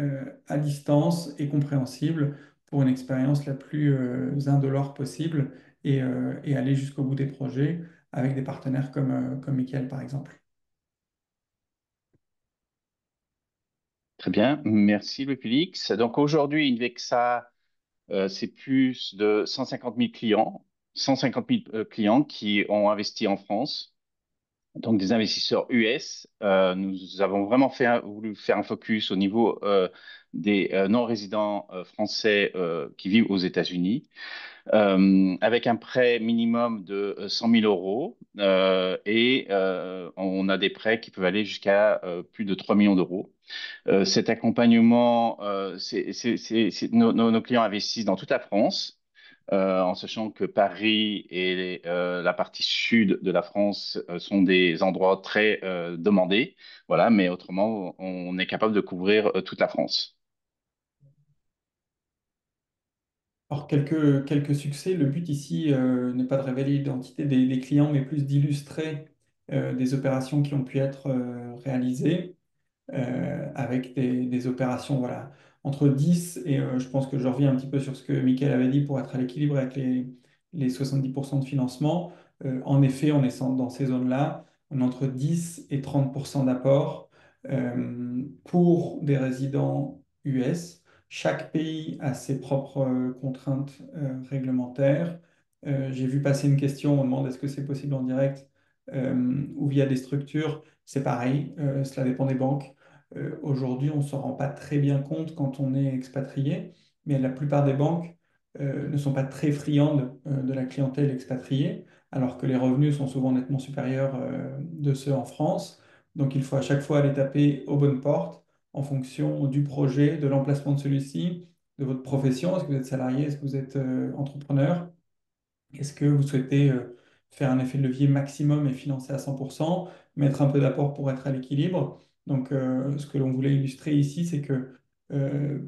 à distance et compréhensible pour une expérience la plus indolore possible et aller jusqu'au bout des projets avec des partenaires comme Michael, par exemple. Très bien, merci Louis Félix. Donc aujourd'hui, Invexa, c'est plus de 150 000 clients, 150 000 clients qui ont investi en France, donc des investisseurs US. Nous avons vraiment voulu faire un focus au niveau des non-résidents français qui vivent aux États-Unis, avec un prêt minimum de 100 000 euros et on a des prêts qui peuvent aller jusqu'à plus de 3 millions d'euros. Cet accompagnement, nos clients investissent dans toute la France, en sachant que Paris et la partie sud de la France sont des endroits très demandés. Voilà, mais autrement, on est capable de couvrir toute la France. Alors, quelques succès. Le but ici n'est pas de révéler l'identité des clients, mais plus d'illustrer des opérations qui ont pu être réalisées. Avec des opérations voilà, entre 10 et je pense que je reviens un petit peu sur ce que Mickaël avait dit pour être à l'équilibre avec les 70% de financement. En effet, on est dans ces zones-là, on est entre 10 et 30% d'apport pour des résidents US. Chaque pays a ses propres contraintes réglementaires. J'ai vu passer une question, on demande est-ce que c'est possible en direct ou via des structures. C'est pareil, cela dépend des banques. Aujourd'hui, on ne s'en rend pas très bien compte quand on est expatrié, mais la plupart des banques ne sont pas très friandes de la clientèle expatriée, alors que les revenus sont souvent nettement supérieurs de ceux en France. Donc, il faut à chaque fois aller taper aux bonnes portes en fonction du projet, de l'emplacement de celui-ci, de votre profession. Est-ce que vous êtes salarié? Est-ce que vous êtes entrepreneur? Est-ce que vous souhaitez faire un effet de levier maximum et financer à 100%, mettre un peu d'apport pour être à l'équilibre? Donc, ce que l'on voulait illustrer ici, c'est que euh,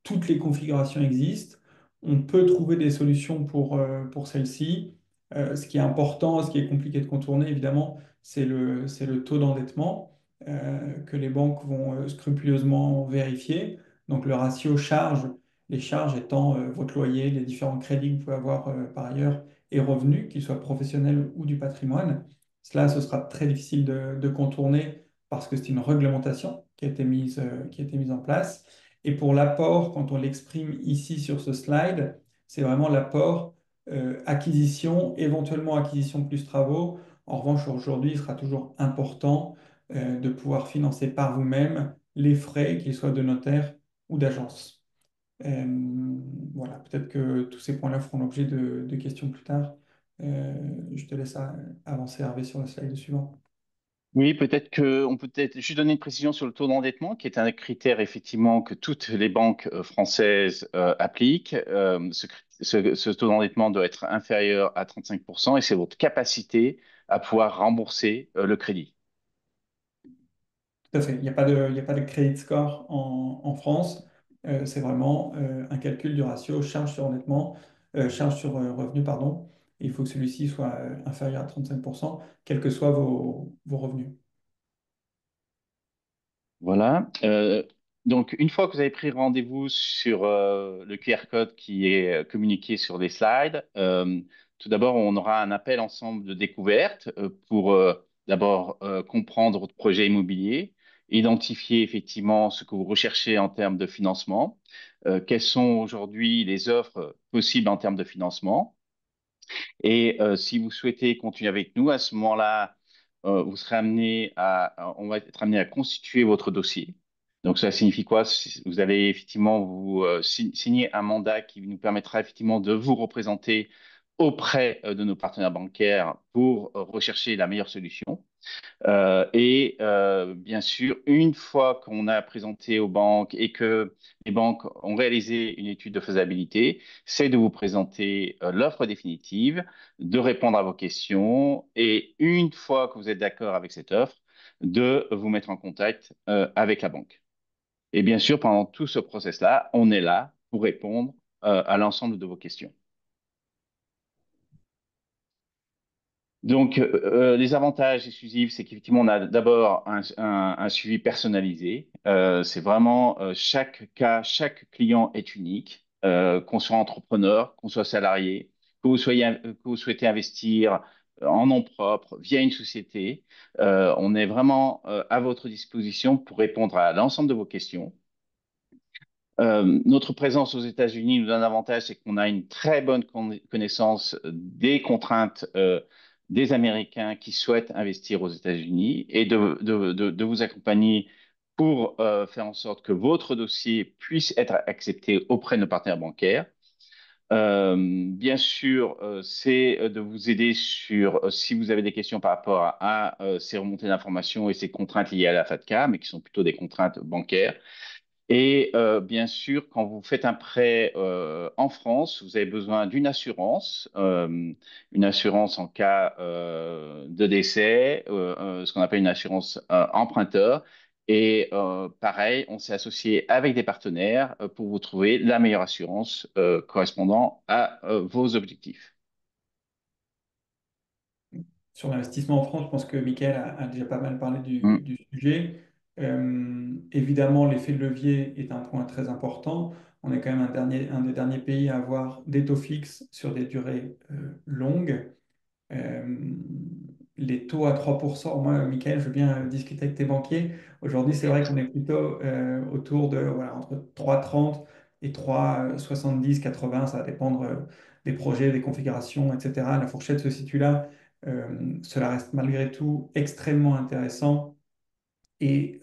toutes les configurations existent. On peut trouver des solutions pour celles-ci. Ce qui est important, ce qui est compliqué de contourner, évidemment, c'est le taux d'endettement que les banques vont scrupuleusement vérifier. Donc, le ratio charge, les charges étant votre loyer, les différents crédits que vous pouvez avoir par ailleurs et revenus, qu'ils soient professionnels ou du patrimoine. Cela, ce sera très difficile de contourner parce que c'est une réglementation qui a été mise en place. Et pour l'apport, quand on l'exprime ici sur ce slide, c'est vraiment l'apport acquisition, éventuellement acquisition plus travaux. En revanche, aujourd'hui, il sera toujours important de pouvoir financer par vous-même les frais, qu'ils soient de notaire ou d'agence. Voilà, peut-être que tous ces points-là feront l'objet de questions plus tard. Je te laisse avancer, Hervé, sur la slide suivante. Oui, peut-être que on peut peut-être juste donner une précision sur le taux d'endettement, qui est un critère effectivement que toutes les banques françaises appliquent. Ce taux d'endettement doit être inférieur à 35% et c'est votre capacité à pouvoir rembourser le crédit. Tout à fait. Il y a pas de credit score en France. C'est vraiment un calcul du ratio charge sur revenu, pardon. Et il faut que celui-ci soit inférieur à 35%, quels que soient vos revenus. Voilà. Donc, une fois que vous avez pris rendez-vous sur le QR code qui est communiqué sur les slides, tout d'abord, on aura un appel ensemble de découverte pour d'abord comprendre votre projet immobilier, identifier effectivement ce que vous recherchez en termes de financement, quelles sont aujourd'hui les offres possibles en termes de financement. Et si vous souhaitez continuer avec nous, à ce moment-là, vous serez on va être amené à constituer votre dossier. Donc, ça signifie quoi? Vous allez effectivement signer un mandat qui nous permettra effectivement de vous représenter auprès de nos partenaires bancaires pour rechercher la meilleure solution. Bien sûr, une fois qu'on a présenté aux banques et que les banques ont réalisé une étude de faisabilité, c'est de vous présenter l'offre définitive, de répondre à vos questions et une fois que vous êtes d'accord avec cette offre, de vous mettre en contact avec la banque. Et bien sûr, pendant tout ce process-là, on est là pour répondre à l'ensemble de vos questions. Donc, les avantages exclusifs, c'est qu'effectivement, on a d'abord un suivi personnalisé. C'est vraiment chaque cas, chaque client est unique, qu'on soit entrepreneur, qu'on soit salarié, que vous souhaitez investir en nom propre via une société. On est vraiment à votre disposition pour répondre à l'ensemble de vos questions. Notre présence aux États-Unis nous donne un avantage, c'est qu'on a une très bonne connaissance des contraintes des Américains qui souhaitent investir aux États-Unis et de vous accompagner pour faire en sorte que votre dossier puisse être accepté auprès de nos partenaires bancaires. Bien sûr, c'est de vous aider sur si vous avez des questions par rapport à ces remontées d'informations et ces contraintes liées à la FATCA, mais qui sont plutôt des contraintes bancaires. Et bien sûr, quand vous faites un prêt en France, vous avez besoin une assurance en cas de décès, ce qu'on appelle une assurance emprunteur. Et pareil, on s'est associé avec des partenaires pour vous trouver la meilleure assurance correspondant à vos objectifs. Sur l'investissement en France, je pense que Michael a déjà pas mal parlé Mm. du sujet. Évidemment, l'effet de levier est un point très important. On est quand même un des derniers pays à avoir des taux fixes sur des durées longues. Euh, les taux à 3%, moi, Michael, je veux bien discuter avec tes banquiers. Aujourd'hui, c'est vrai qu'on est plutôt autour de voilà, entre 3,30 et 3,70, 80, ça va dépendre des projets, des configurations, etc. La fourchette se situe là. Cela reste malgré tout extrêmement intéressant. Et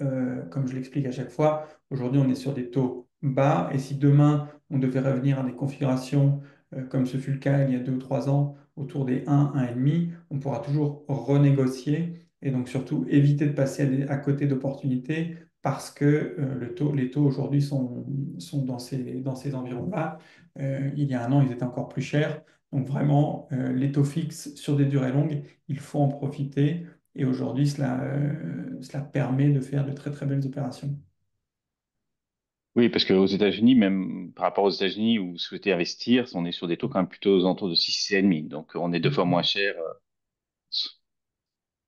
comme je l'explique à chaque fois, aujourd'hui, on est sur des taux bas. Et si demain, on devait revenir à des configurations comme ce fut le cas il y a 2 ou 3 ans, autour des 1, 1,5, on pourra toujours renégocier et donc surtout éviter de passer à côté d'opportunités parce que les taux aujourd'hui sont dans ces environs-là. Il y a un an, ils étaient encore plus chers. Donc vraiment, les taux fixes sur des durées longues, il faut en profiter. Et aujourd'hui, cela permet de faire de très très belles opérations. Oui, parce qu'aux États-Unis, même par rapport aux États-Unis où vous souhaitez investir, on est sur des taux quand même plutôt aux alentours de 6,5. Donc, on est deux fois moins Mhm. cher.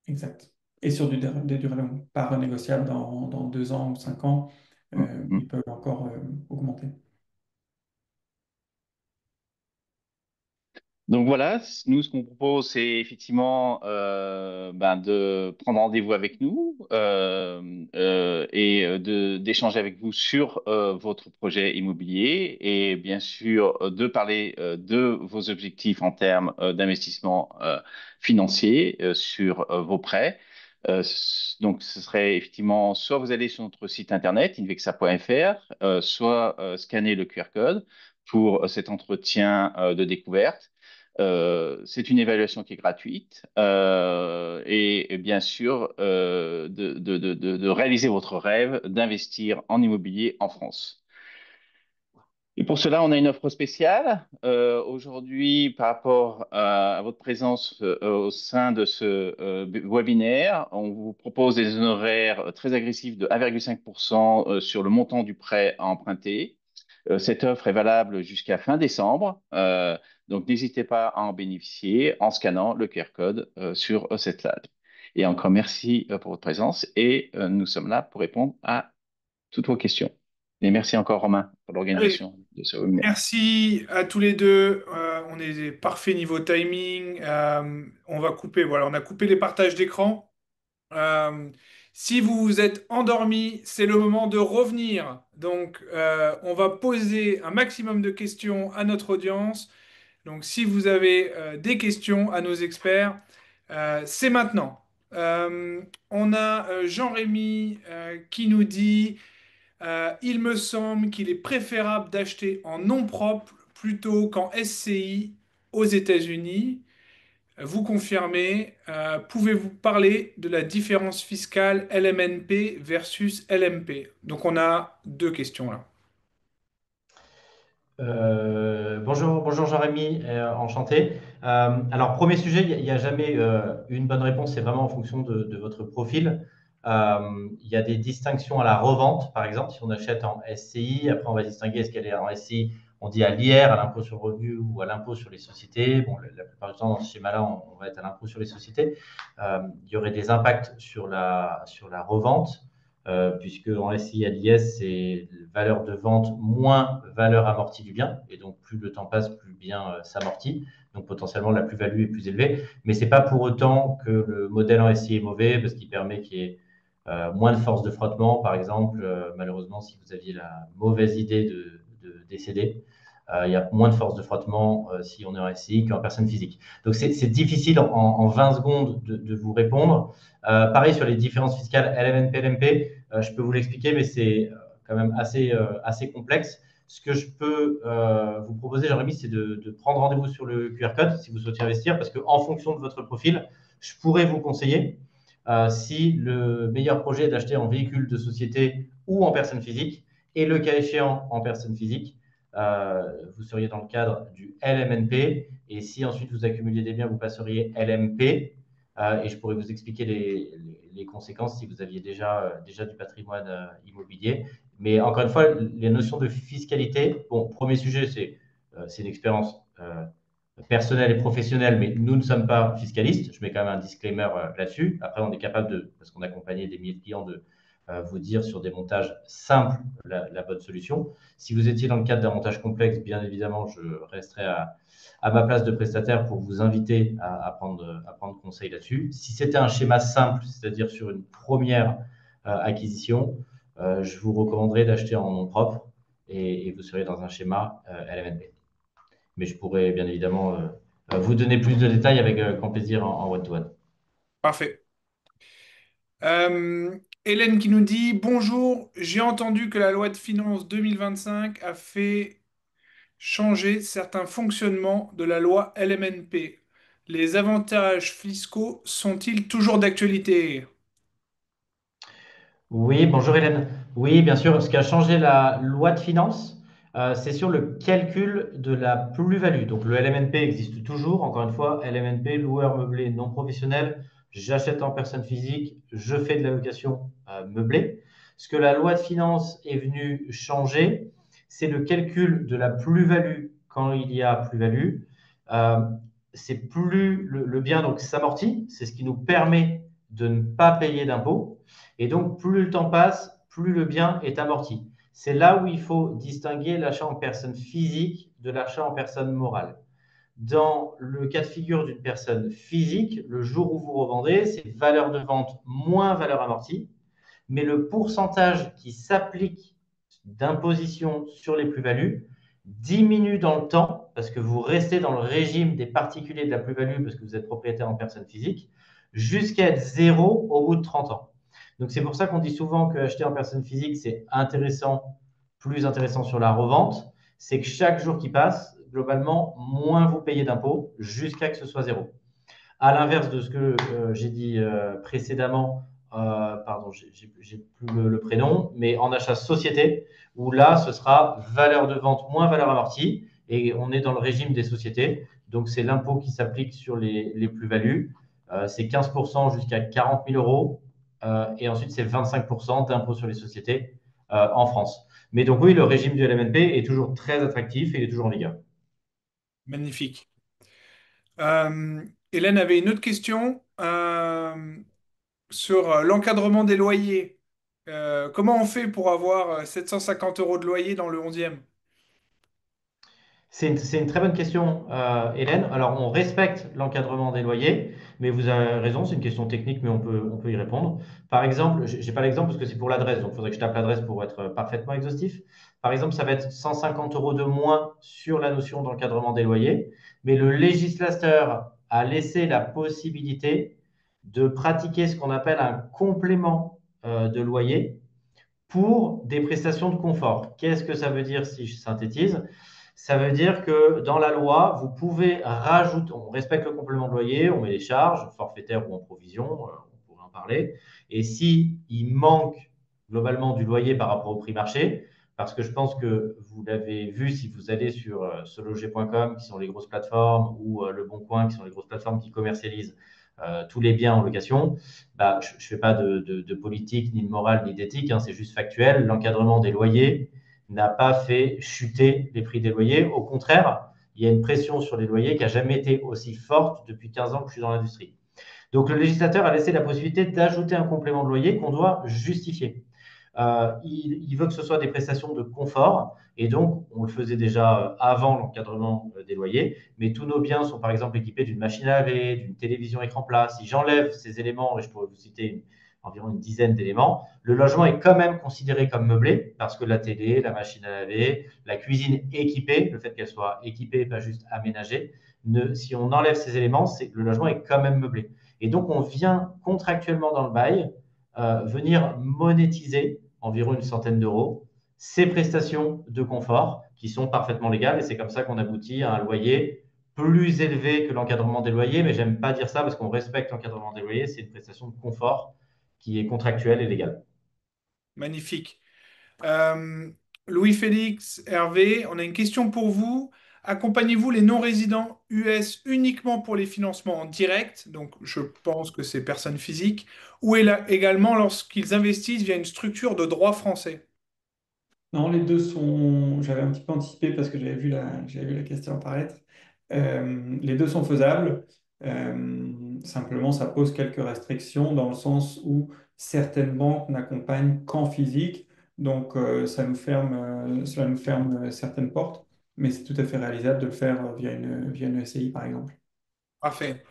Exact. Et sur des durées longues, pas renégociables dans 2 ans ou 5 ans, Mhm. ils peuvent encore augmenter. Donc voilà, nous, ce qu'on propose, c'est effectivement de prendre rendez-vous avec nous et d'échanger avec vous sur votre projet immobilier et bien sûr de parler de vos objectifs en termes d'investissement financier sur vos prêts. Donc, ce serait effectivement soit vous allez sur notre site internet invexa.fr, soit scanner le QR code pour cet entretien de découverte. C'est une évaluation qui est gratuite et bien sûr de réaliser votre rêve d'investir en immobilier en France. Et pour cela, on a une offre spéciale. Aujourd'hui, par rapport à votre présence au sein de ce webinaire, on vous propose des honoraires très agressifs de 1,5% sur le montant du prêt à emprunter. Cette offre est valable jusqu'à fin décembre. Donc, n'hésitez pas à en bénéficier en scannant le QR code sur cette slide. Et encore merci pour votre présence et nous sommes là pour répondre à toutes vos questions. Et merci encore Romain pour Allez, l'organisation de ce webinaire. merci à tous les deux. On est parfait niveau timing. On va couper, voilà, on a coupé les partages d'écran. Euh, si vous vous êtes endormi, c'est le moment de revenir. Donc, on va poser un maximum de questions à notre audience. Donc, si vous avez des questions à nos experts, c'est maintenant. On a Jean-Rémy qui nous dit, il me semble qu'il est préférable d'acheter en nom propre plutôt qu'en SCI aux États-Unis. Vous confirmez, pouvez-vous parler de la différence fiscale LMNP versus LMP? Donc on a deux questions là. Bonjour Jean-Rémy, enchanté. Alors, premier sujet, il n'y a jamais une bonne réponse, c'est vraiment en fonction de votre profil. Il y a des distinctions à la revente, par exemple, si on achète en SCI, après on va distinguer est-ce qu'elle est en SCI, on dit à l'IR, à l'impôt sur le revenu ou à l'impôt sur les sociétés. Bon, la plupart du temps, dans ce schéma-là, on va être à l'impôt sur les sociétés. Il y aurait des impacts sur la revente. Puisque en SI à l'IS, c'est valeur de vente moins valeur amortie du bien. Et donc, plus le temps passe, plus le bien s'amortit. Donc, potentiellement, la plus-value est plus élevée. Mais ce n'est pas pour autant que le modèle en SI est mauvais, parce qu'il permet qu'il y ait moins de force de frottement. Par exemple, malheureusement, si vous aviez la mauvaise idée de décéder, il y a moins de force de frottement si on est en SI qu'en personne physique. Donc, c'est difficile en 20 secondes de vous répondre. Pareil sur les différences fiscales LMNP, LMP, je peux vous l'expliquer, mais c'est quand même assez complexe. Ce que je peux vous proposer, Jérémy, c'est de prendre rendez-vous sur le QR code si vous souhaitez investir, parce qu'en fonction de votre profil, je pourrais vous conseiller si le meilleur projet est d'acheter en véhicule de société ou en personne physique, et le cas échéant en personne physique, vous seriez dans le cadre du LMNP, et si ensuite vous accumulez des biens, vous passeriez LMP, et je pourrais vous expliquer les conséquences si vous aviez déjà du patrimoine immobilier. Mais encore une fois, les notions de fiscalité, bon, premier sujet, c'est une expérience personnelle et professionnelle, mais nous ne sommes pas fiscalistes. Je mets quand même un disclaimer là-dessus. Après, on est capable parce qu'on accompagne des milliers de clients, de vous dire sur des montages simples la bonne solution. Si vous étiez dans le cadre d'un montage complexe, bien évidemment, je resterai à ma place de prestataire pour vous inviter à prendre conseil là-dessus. Si c'était un schéma simple, c'est-à-dire sur une première acquisition, je vous recommanderais d'acheter en nom propre et vous serez dans un schéma LMNP. Mais je pourrais bien évidemment vous donner plus de détails avec grand plaisir en one-to-one. Parfait. Hélène qui nous dit, bonjour, j'ai entendu que la loi de finances 2025 a fait changer certains fonctionnements de la loi LMNP. Les avantages fiscaux sont-ils toujours d'actualité? Oui, bonjour Hélène. Oui, bien sûr, ce qui a changé la loi de finances, c'est sur le calcul de la plus-value. Donc le LMNP existe toujours. Encore une fois, LMNP, loueur meublé non professionnel. J'achète en personne physique, je fais de la location meublée. Ce que la loi de finances est venue changer, c'est le calcul de la plus-value quand il y a plus-value. Euh, c'est plus le bien donc s'amortit, c'est ce qui nous permet de ne pas payer d'impôts. Et donc, plus le temps passe, plus le bien est amorti. C'est là où il faut distinguer l'achat en personne physique de l'achat en personne morale. Dans le cas de figure d'une personne physique, le jour où vous revendez, c'est valeur de vente moins valeur amortie, mais le pourcentage qui s'applique d'imposition sur les plus-values diminue dans le temps parce que vous restez dans le régime des particuliers de la plus-value parce que vous êtes propriétaire en personne physique jusqu'à être zéro au bout de 30 ans. Donc, c'est pour ça qu'on dit souvent qu'acheter en personne physique, c'est intéressant, plus intéressant sur la revente. C'est que chaque jour qui passe, globalement, moins vous payez d'impôts jusqu'à ce que ce soit zéro. À l'inverse de ce que j'ai dit précédemment, pardon, j'ai plus le prénom, mais en achat société, où là, ce sera valeur de vente moins valeur amortie, et on est dans le régime des sociétés. Donc, c'est l'impôt qui s'applique sur les plus-values. C'est 15% jusqu'à 40 000 euros, et ensuite, c'est 25% d'impôt sur les sociétés en France. Mais donc, oui, le régime du LMNP est toujours très attractif et il est toujours en vigueur. Magnifique. Hélène avait une autre question sur l'encadrement des loyers. Comment on fait pour avoir 750 euros de loyer dans le 11e? C'est une très bonne question, Hélène. Alors, on respecte l'encadrement des loyers, mais vous avez raison, c'est une question technique, mais on peut y répondre. Par exemple, je n'ai pas l'exemple parce que c'est pour l'adresse, donc il faudrait que je tape l'adresse pour être parfaitement exhaustif. Par exemple, ça va être 150 euros de moins sur la notion d'encadrement des loyers, mais le législateur a laissé la possibilité de pratiquer ce qu'on appelle un complément de loyer pour des prestations de confort. Qu'est-ce que ça veut dire si je synthétise? Ça veut dire que dans la loi, vous pouvez rajouter, on respecte le complément de loyer, on met les charges, forfaitaires ou en provision, on pourrait en parler. Et si il manque globalement du loyer par rapport au prix marché, parce que je pense que vous l'avez vu si vous allez sur seloger.com, qui sont les grosses plateformes, ou Le Bon Coin, qui sont les grosses plateformes qui commercialisent tous les biens en location, bah, je ne fais pas de politique, ni de morale, ni d'éthique, hein, c'est juste factuel. L'encadrement des loyers n'a pas fait chuter les prix des loyers. Au contraire, il y a une pression sur les loyers qui n'a jamais été aussi forte depuis 15 ans que je suis dans l'industrie. Donc le législateur a laissé la possibilité d'ajouter un complément de loyer qu'on doit justifier. Il veut que ce soit des prestations de confort, et donc on le faisait déjà avant l'encadrement des loyers, mais tous nos biens sont par exemple équipés d'une machine à laver, d'une télévision écran plat. Si j'enlève ces éléments, et je pourrais vous citer environ une dizaine d'éléments, le logement est quand même considéré comme meublé, parce que la télé, la machine à laver, la cuisine équipée, le fait qu'elle soit équipée, pas juste aménagée, si on enlève ces éléments, le logement est quand même meublé. Et donc on vient contractuellement dans le bail venir monétiser environ une centaine d'euros ces prestations de confort qui sont parfaitement légales, et c'est comme ça qu'on aboutit à un loyer plus élevé que l'encadrement des loyers, mais j'aime pas dire ça parce qu'on respecte l'encadrement des loyers, c'est une prestation de confort qui est contractuelle et légale. Magnifique. Euh, Louis-Félix, Hervé, on a une question pour vous. Accompagnez-vous les non-résidents US uniquement pour les financements en direct, donc je pense que c'est personnes physiques, ou également lorsqu'ils investissent via une structure de droit français? Non, les deux sont. J'avais un petit peu anticipé parce que j'avais vu la question apparaître. Les deux sont faisables. Simplement, ça pose quelques restrictions dans le sens où certaines banques n'accompagnent qu'en physique. Donc, cela nous ferme certaines portes. Mais c'est tout à fait réalisable de le faire via une SCI, par exemple. Parfait.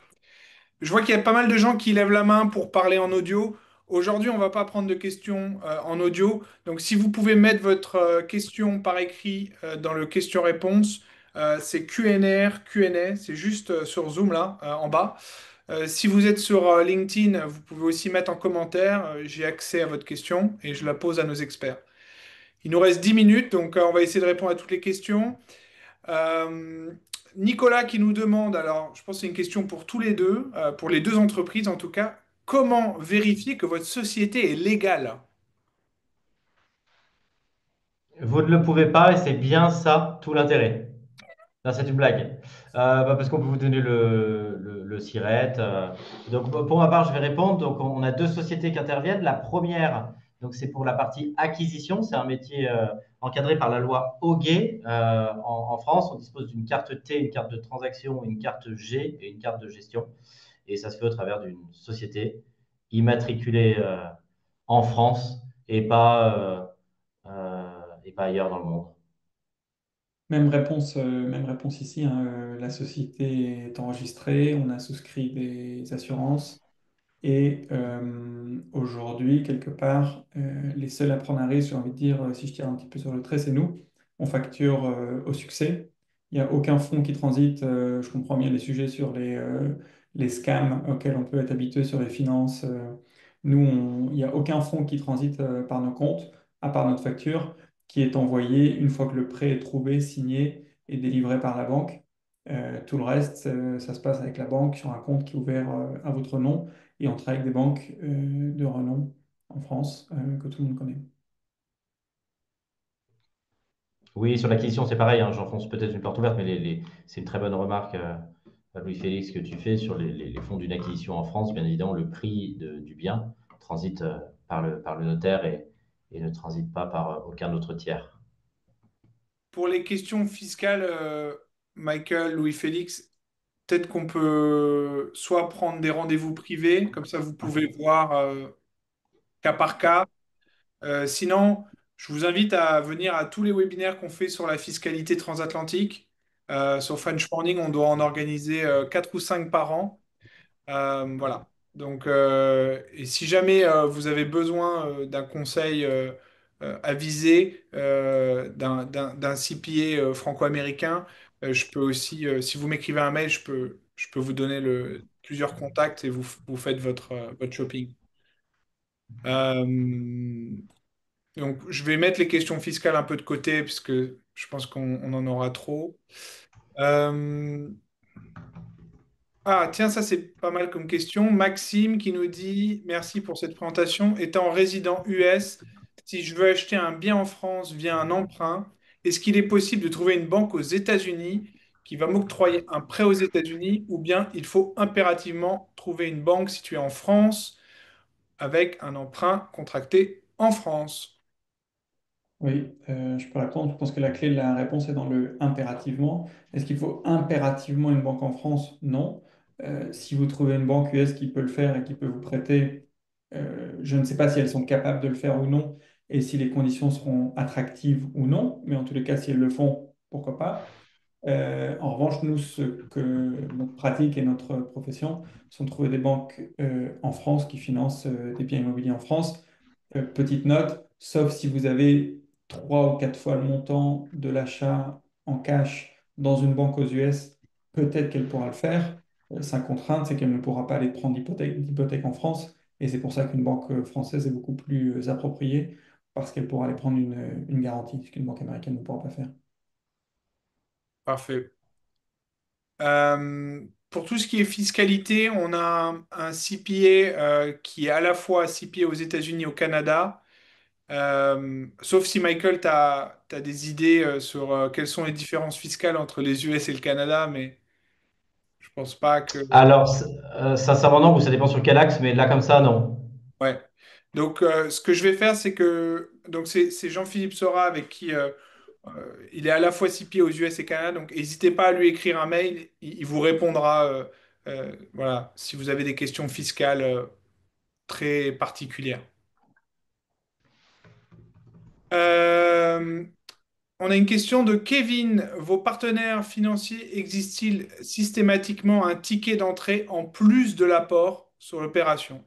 Je vois qu'il y a pas mal de gens qui lèvent la main pour parler en audio. Aujourd'hui, on ne va pas prendre de questions en audio. Donc, si vous pouvez mettre votre question par écrit dans le question-réponse, c'est QNR, Q&A, c'est juste sur Zoom là, en bas. Si vous êtes sur LinkedIn, vous pouvez aussi mettre en commentaire, j'ai accès à votre question et je la pose à nos experts. Il nous reste 10 minutes, donc on va essayer de répondre à toutes les questions. Euh, Nicolas qui nous demande, alors je pense que c'est une question pour tous les deux, pour les deux entreprises en tout cas, comment vérifier que votre société est légale? Vous ne le pouvez pas et c'est bien ça tout l'intérêt. Non, c'est une blague. Parce qu'on peut vous donner le SIRET. Donc, pour ma part, je vais répondre. Donc, on a deux sociétés qui interviennent. La première, donc, c'est pour la partie acquisition. C'est un métier encadré par la loi Hoguet en France. On dispose d'une carte T, une carte de transaction, une carte G et une carte de gestion. Et ça se fait au travers d'une société immatriculée en France et pas ailleurs dans le monde. Même réponse ici, hein. La société est enregistrée, on a souscrit des assurances. Et aujourd'hui, quelque part, les seuls à prendre un risque, j'ai envie de dire, si je tire un petit peu sur le trait, c'est nous. On facture au succès. Il n'y a aucun fonds qui transite. Je comprends bien les sujets sur les scams auxquels on peut être habitué sur les finances. Il n'y a aucun fonds qui transite par nos comptes, à part notre facture, qui est envoyée une fois que le prêt est trouvé, signé est délivré par la banque. Tout le reste, ça se passe avec la banque sur un compte qui est ouvert à votre nom et on travaille avec des banques de renom en France que tout le monde connaît. Oui, sur l'acquisition, c'est pareil, hein, j'enfonce peut-être une porte ouverte, mais c'est une très bonne remarque, Louis-Félix, que tu fais sur les fonds d'une acquisition en France. Bien évidemment, le prix du bien transite par le notaire et ne transite pas par aucun autre tiers. Pour les questions fiscales, Michael, Louis-Félix, peut-être qu'on peut soit prendre des rendez-vous privés, comme ça vous pouvez voir cas par cas. Sinon, je vous invite à venir à tous les webinaires qu'on fait sur la fiscalité transatlantique. Sur French Morning, on doit en organiser 4 ou 5 par an. Voilà. Donc, et si jamais vous avez besoin d'un conseil avisé d'un CPA franco-américain, je peux aussi, si vous m'écrivez un mail, je peux vous donner plusieurs contacts et vous faites votre shopping. Euh, donc, je vais mettre les questions fiscales un peu de côté puisque je pense qu'on en aura trop. Euh, Ah, tiens, ça c'est pas mal comme question. Maxime qui nous dit, merci pour cette présentation. Étant résident US, si je veux acheter un bien en France via un emprunt, est-ce qu'il est possible de trouver une banque aux États-Unis qui va m'octroyer un prêt aux États-Unis ou bien il faut impérativement trouver une banque située en France avec un emprunt contracté en France? Oui, je peux répondre. Je pense que la clé de la réponse est dans le impérativement. Est-ce qu'il faut impérativement une banque en France? Non. Si vous trouvez une banque US qui peut le faire et qui peut vous prêter, je ne sais pas si elles sont capables de le faire ou non et si les conditions seront attractives ou non, mais en tous les cas, si elles le font, pourquoi pas. En revanche, nous, ce que notre pratique et notre profession sont de trouver des banques en France qui financent des biens immobiliers en France. Petite note, sauf si vous avez 3 ou 4 fois le montant de l'achat en cash dans une banque aux US, peut-être qu'elle pourra le faire. Sa contrainte, c'est qu'elle ne pourra pas aller prendre d'hypothèque en France. Et c'est pour ça qu'une banque française est beaucoup plus appropriée, parce qu'elle pourra aller prendre une garantie, ce qu'une banque américaine ne pourra pas faire. Parfait. Pour tout ce qui est fiscalité, on a un CPA qui est à la fois CPA aux États-Unis et au Canada. Sauf si Michael, tu as des idées sur quelles sont les différences fiscales entre les US et le Canada, mais je pense pas que. Alors, sincèrement, non, ou ça dépend sur quel axe, mais là, comme ça, non. Ouais. Donc, ce que je vais faire, c'est que donc c'est Jean-Philippe Sora avec qui il est à la fois CPA aux US et Canada. Donc, n'hésitez pas à lui écrire un mail. Il vous répondra. Voilà, si vous avez des questions fiscales très particulières. Euh, On a une question de Kevin. Vos partenaires financiers existent-ils systématiquement un ticket d'entrée en plus de l'apport sur l'opération?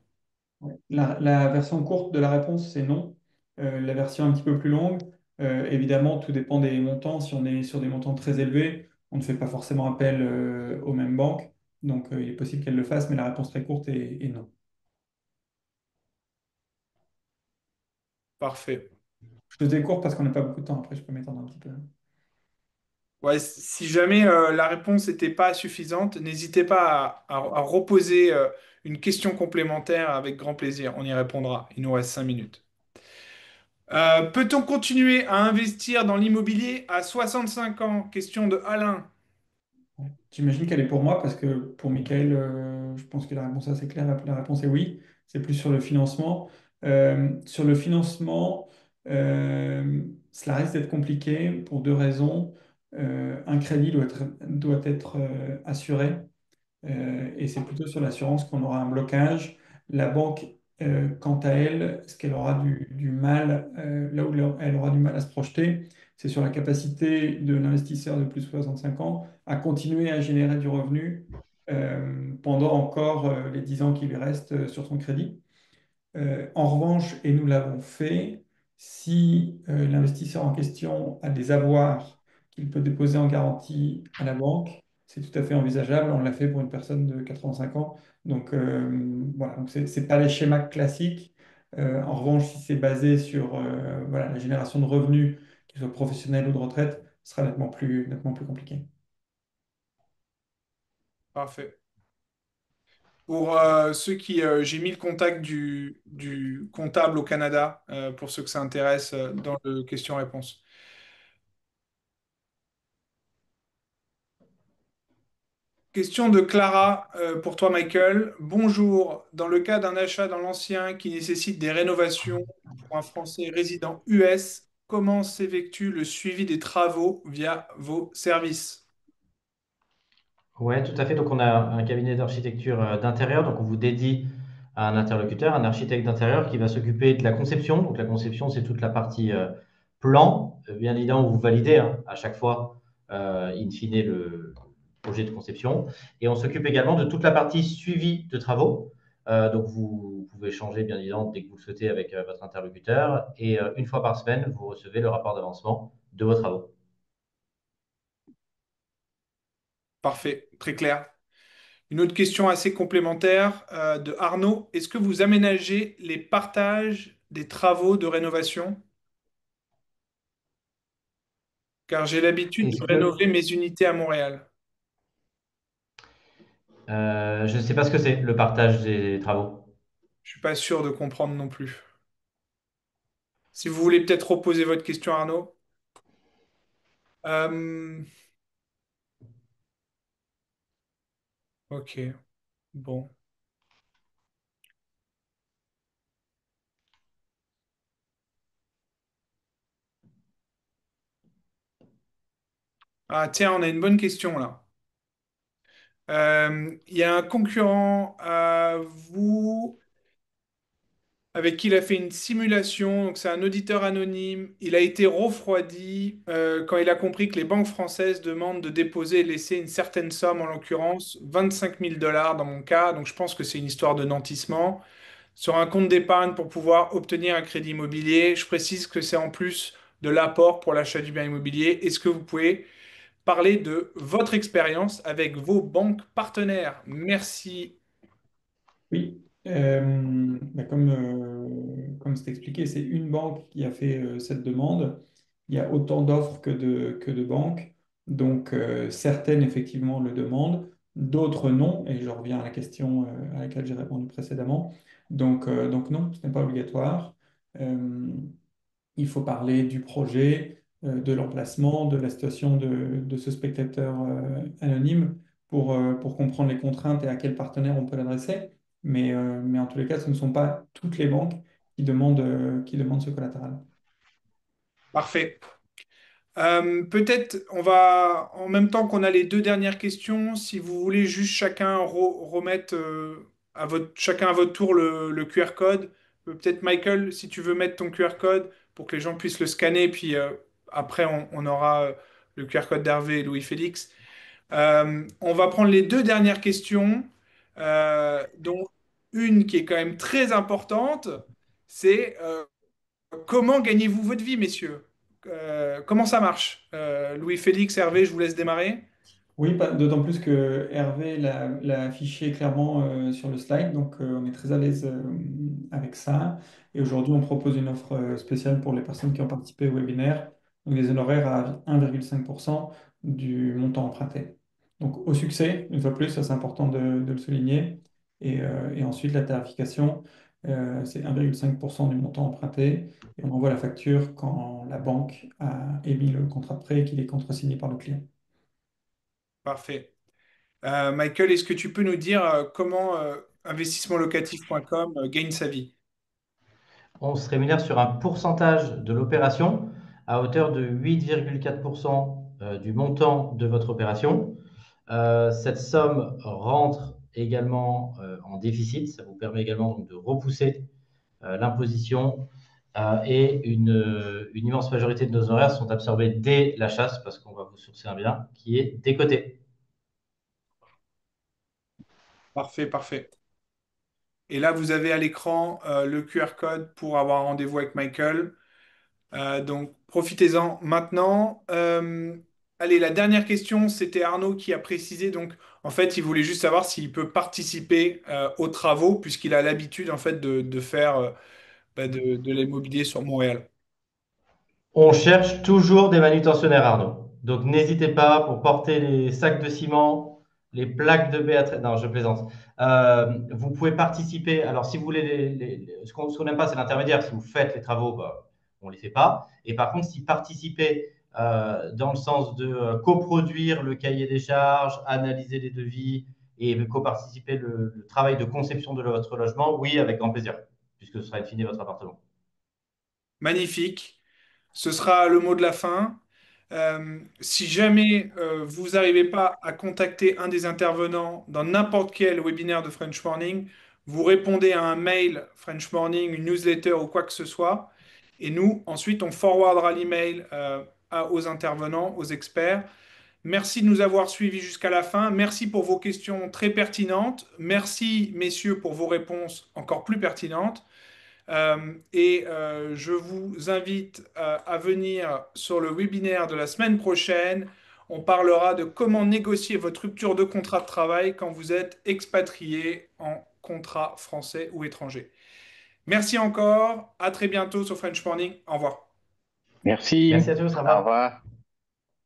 Ouais. La version courte de la réponse, c'est non. La version un petit peu plus longue, évidemment, tout dépend des montants. Si on est sur des montants très élevés, on ne fait pas forcément appel aux mêmes banques. Donc, il est possible qu'elle le fasse, mais la réponse très courte est non. Parfait. Je faisais court parce qu'on n'a pas beaucoup de temps. Après, je peux m'étendre un petit peu. Ouais, si jamais la réponse n'était pas suffisante, n'hésitez pas à reposer une question complémentaire avec grand plaisir. On y répondra. Il nous reste 5 minutes. Peut-on continuer à investir dans l'immobilier à 65 ans? Question de Alain. Ouais. J'imagine qu'elle est pour moi parce que pour Michael, je pense que la réponse est assez claire. La réponse est oui. C'est plus sur le financement. Sur le financement, cela risque d'être compliqué pour 2 raisons. Un crédit doit être assuré. Et c'est plutôt sur l'assurance qu'on aura un blocage. La banque, quant à elle, ce qu'elle aura du mal, là où elle aura du mal à se projeter, c'est sur la capacité de l'investisseur de plus de 65 ans à continuer à générer du revenu pendant encore les 10 ans qui lui restent sur son crédit. En revanche, et nous l'avons fait, si l'investisseur en question a des avoirs qu'il peut déposer en garantie à la banque, c'est tout à fait envisageable. On l'a fait pour une personne de 85 ans. Donc voilà, donc c'est pas les schémas classiques. En revanche, si c'est basé sur voilà, la génération de revenus, qu'ils soient professionnels ou de retraite, sera nettement plus compliqué. Parfait. Pour ceux qui, j'ai mis le contact du comptable au Canada, pour ceux que ça intéresse, dans le question-réponse. Question de Clara, pour toi, Michael. Bonjour. Dans le cas d'un achat dans l'ancien qui nécessite des rénovations pour un Français résident US, comment s'effectue le suivi des travaux via vos services? Ouais, tout à fait. Donc, on a un cabinet d'architecture d'intérieur. Donc, on vous dédie à un interlocuteur, un architecte d'intérieur qui va s'occuper de la conception. Donc, la conception, c'est toute la partie plan. Bien évidemment, vous validez hein, à chaque fois, in fine, le projet de conception. Et on s'occupe également de toute la partie suivi de travaux. Donc, vous pouvez changer, bien évidemment, dès que vous le souhaitez avec votre interlocuteur. Et une fois par semaine, vous recevez le rapport d'avancement de vos travaux. Parfait, très clair. Une autre question assez complémentaire, de Arnaud. Est-ce que vous aménagez les partages des travaux de rénovation? Car j'ai l'habitude de Est-ce que rénover mes unités à Montréal. je ne sais pas ce que c'est, le partage des travaux. Je suis pas sûr de comprendre non plus. Si vous voulez peut-être reposer votre question, Arnaud. Euh, ok, bon. Ah tiens, on a une bonne question là. Il y a un concurrent à vous avec qui il a fait une simulation. Donc c'est un auditeur anonyme. Il a été refroidi quand il a compris que les banques françaises demandent de déposer et laisser une certaine somme, en l'occurrence 25 000 $ dans mon cas. Donc je pense que c'est une histoire de nantissement sur un compte d'épargne pour pouvoir obtenir un crédit immobilier. Je précise que c'est en plus de l'apport pour l'achat du bien immobilier. Est-ce que vous pouvez parler de votre expérience avec vos banques partenaires? Merci. Oui, bah comme c'est expliqué, c'est une banque qui a fait cette demande. Il y a autant d'offres que de banques. Donc, certaines, effectivement, le demandent, d'autres non. Et je reviens à la question à laquelle j'ai répondu précédemment. Donc non, ce n'est pas obligatoire. Euh, il faut parler du projet, de l'emplacement, de la situation de ce spectateur anonyme pour comprendre les contraintes et à quel partenaire on peut l'adresser. Mais en tous les cas, ce ne sont pas toutes les banques qui demandent ce collatéral. Parfait. Peut-être on va, en même temps qu'on a les deux dernières questions, si vous voulez juste chacun remettre chacun à votre tour le QR code. Peut-être Michael, si tu veux mettre ton QR code pour que les gens puissent le scanner, puis après on aura le QR code d'Hervé et Louis-Félix. On va prendre les deux dernières questions, dont une qui est quand même très importante, c'est comment gagnez-vous votre vie, messieurs? Comment ça marche? Louis-Félix, Hervé, je vous laisse démarrer. Oui, d'autant plus que Hervé l'a affiché clairement sur le slide, donc on est très à l'aise avec ça. Et aujourd'hui, on propose une offre spéciale pour les personnes qui ont participé au webinaire, donc des honoraires à 1,5% du montant emprunté. Donc au succès, une fois de plus, ça c'est important de le souligner. Et ensuite, la tarification, c'est 1,5% du montant emprunté. Et on envoie la facture quand la banque a émis le contrat de prêt et qu'il est contresigné par le client. Parfait. Michael, est-ce que tu peux nous dire comment investissementlocatif.com gagne sa vie? On se rémunère sur un pourcentage de l'opération à hauteur de 8,4% du montant de votre opération. Cette somme rentre également en déficit. Ça vous permet également donc, de repousser l'imposition et une immense majorité de nos horaires sont absorbés dès la chasse parce qu'on va vous sourcer un bien qui est décoté. Parfait, parfait. Et là, vous avez à l'écran le QR code pour avoir un rendez-vous avec Michael. Donc, profitez-en maintenant. Allez, la dernière question, c'était Arnaud qui a précisé. Donc, en fait, il voulait juste savoir s'il peut participer aux travaux, puisqu'il a l'habitude, en fait, de faire de l'immobilier sur Montréal. On cherche toujours des manutentionnaires, Arnaud. Donc, n'hésitez pas pour porter les sacs de ciment, les plaques de Béatrice. Non, je plaisante. Vous pouvez participer. Alors, si vous voulez, ce qu'on n'aime pas, c'est l'intermédiaire. Si vous faites les travaux, bah, on ne les fait pas. Et par contre, si participer dans le sens de coproduire le cahier des charges, analyser les devis et coparticiper le travail de conception de votre logement, oui, avec grand plaisir, puisque ce sera in fine votre appartement. Magnifique. Ce sera le mot de la fin. Si jamais vous n'arrivez pas à contacter un des intervenants dans n'importe quel webinaire de French Morning, vous répondez à un mail French Morning, une newsletter ou quoi que ce soit. Et nous, ensuite, on forwardera l'email aux intervenants, aux experts. Merci de nous avoir suivis jusqu'à la fin. Merci pour vos questions très pertinentes. Merci, messieurs, pour vos réponses encore plus pertinentes. Je vous invite à venir sur le webinaire de la semaine prochaine. On parlera de comment négocier votre rupture de contrat de travail quand vous êtes expatrié en contrat français ou étranger. Merci encore. À très bientôt sur French Morning. Au revoir. Merci. Merci à tous, au Au revoir. revoir.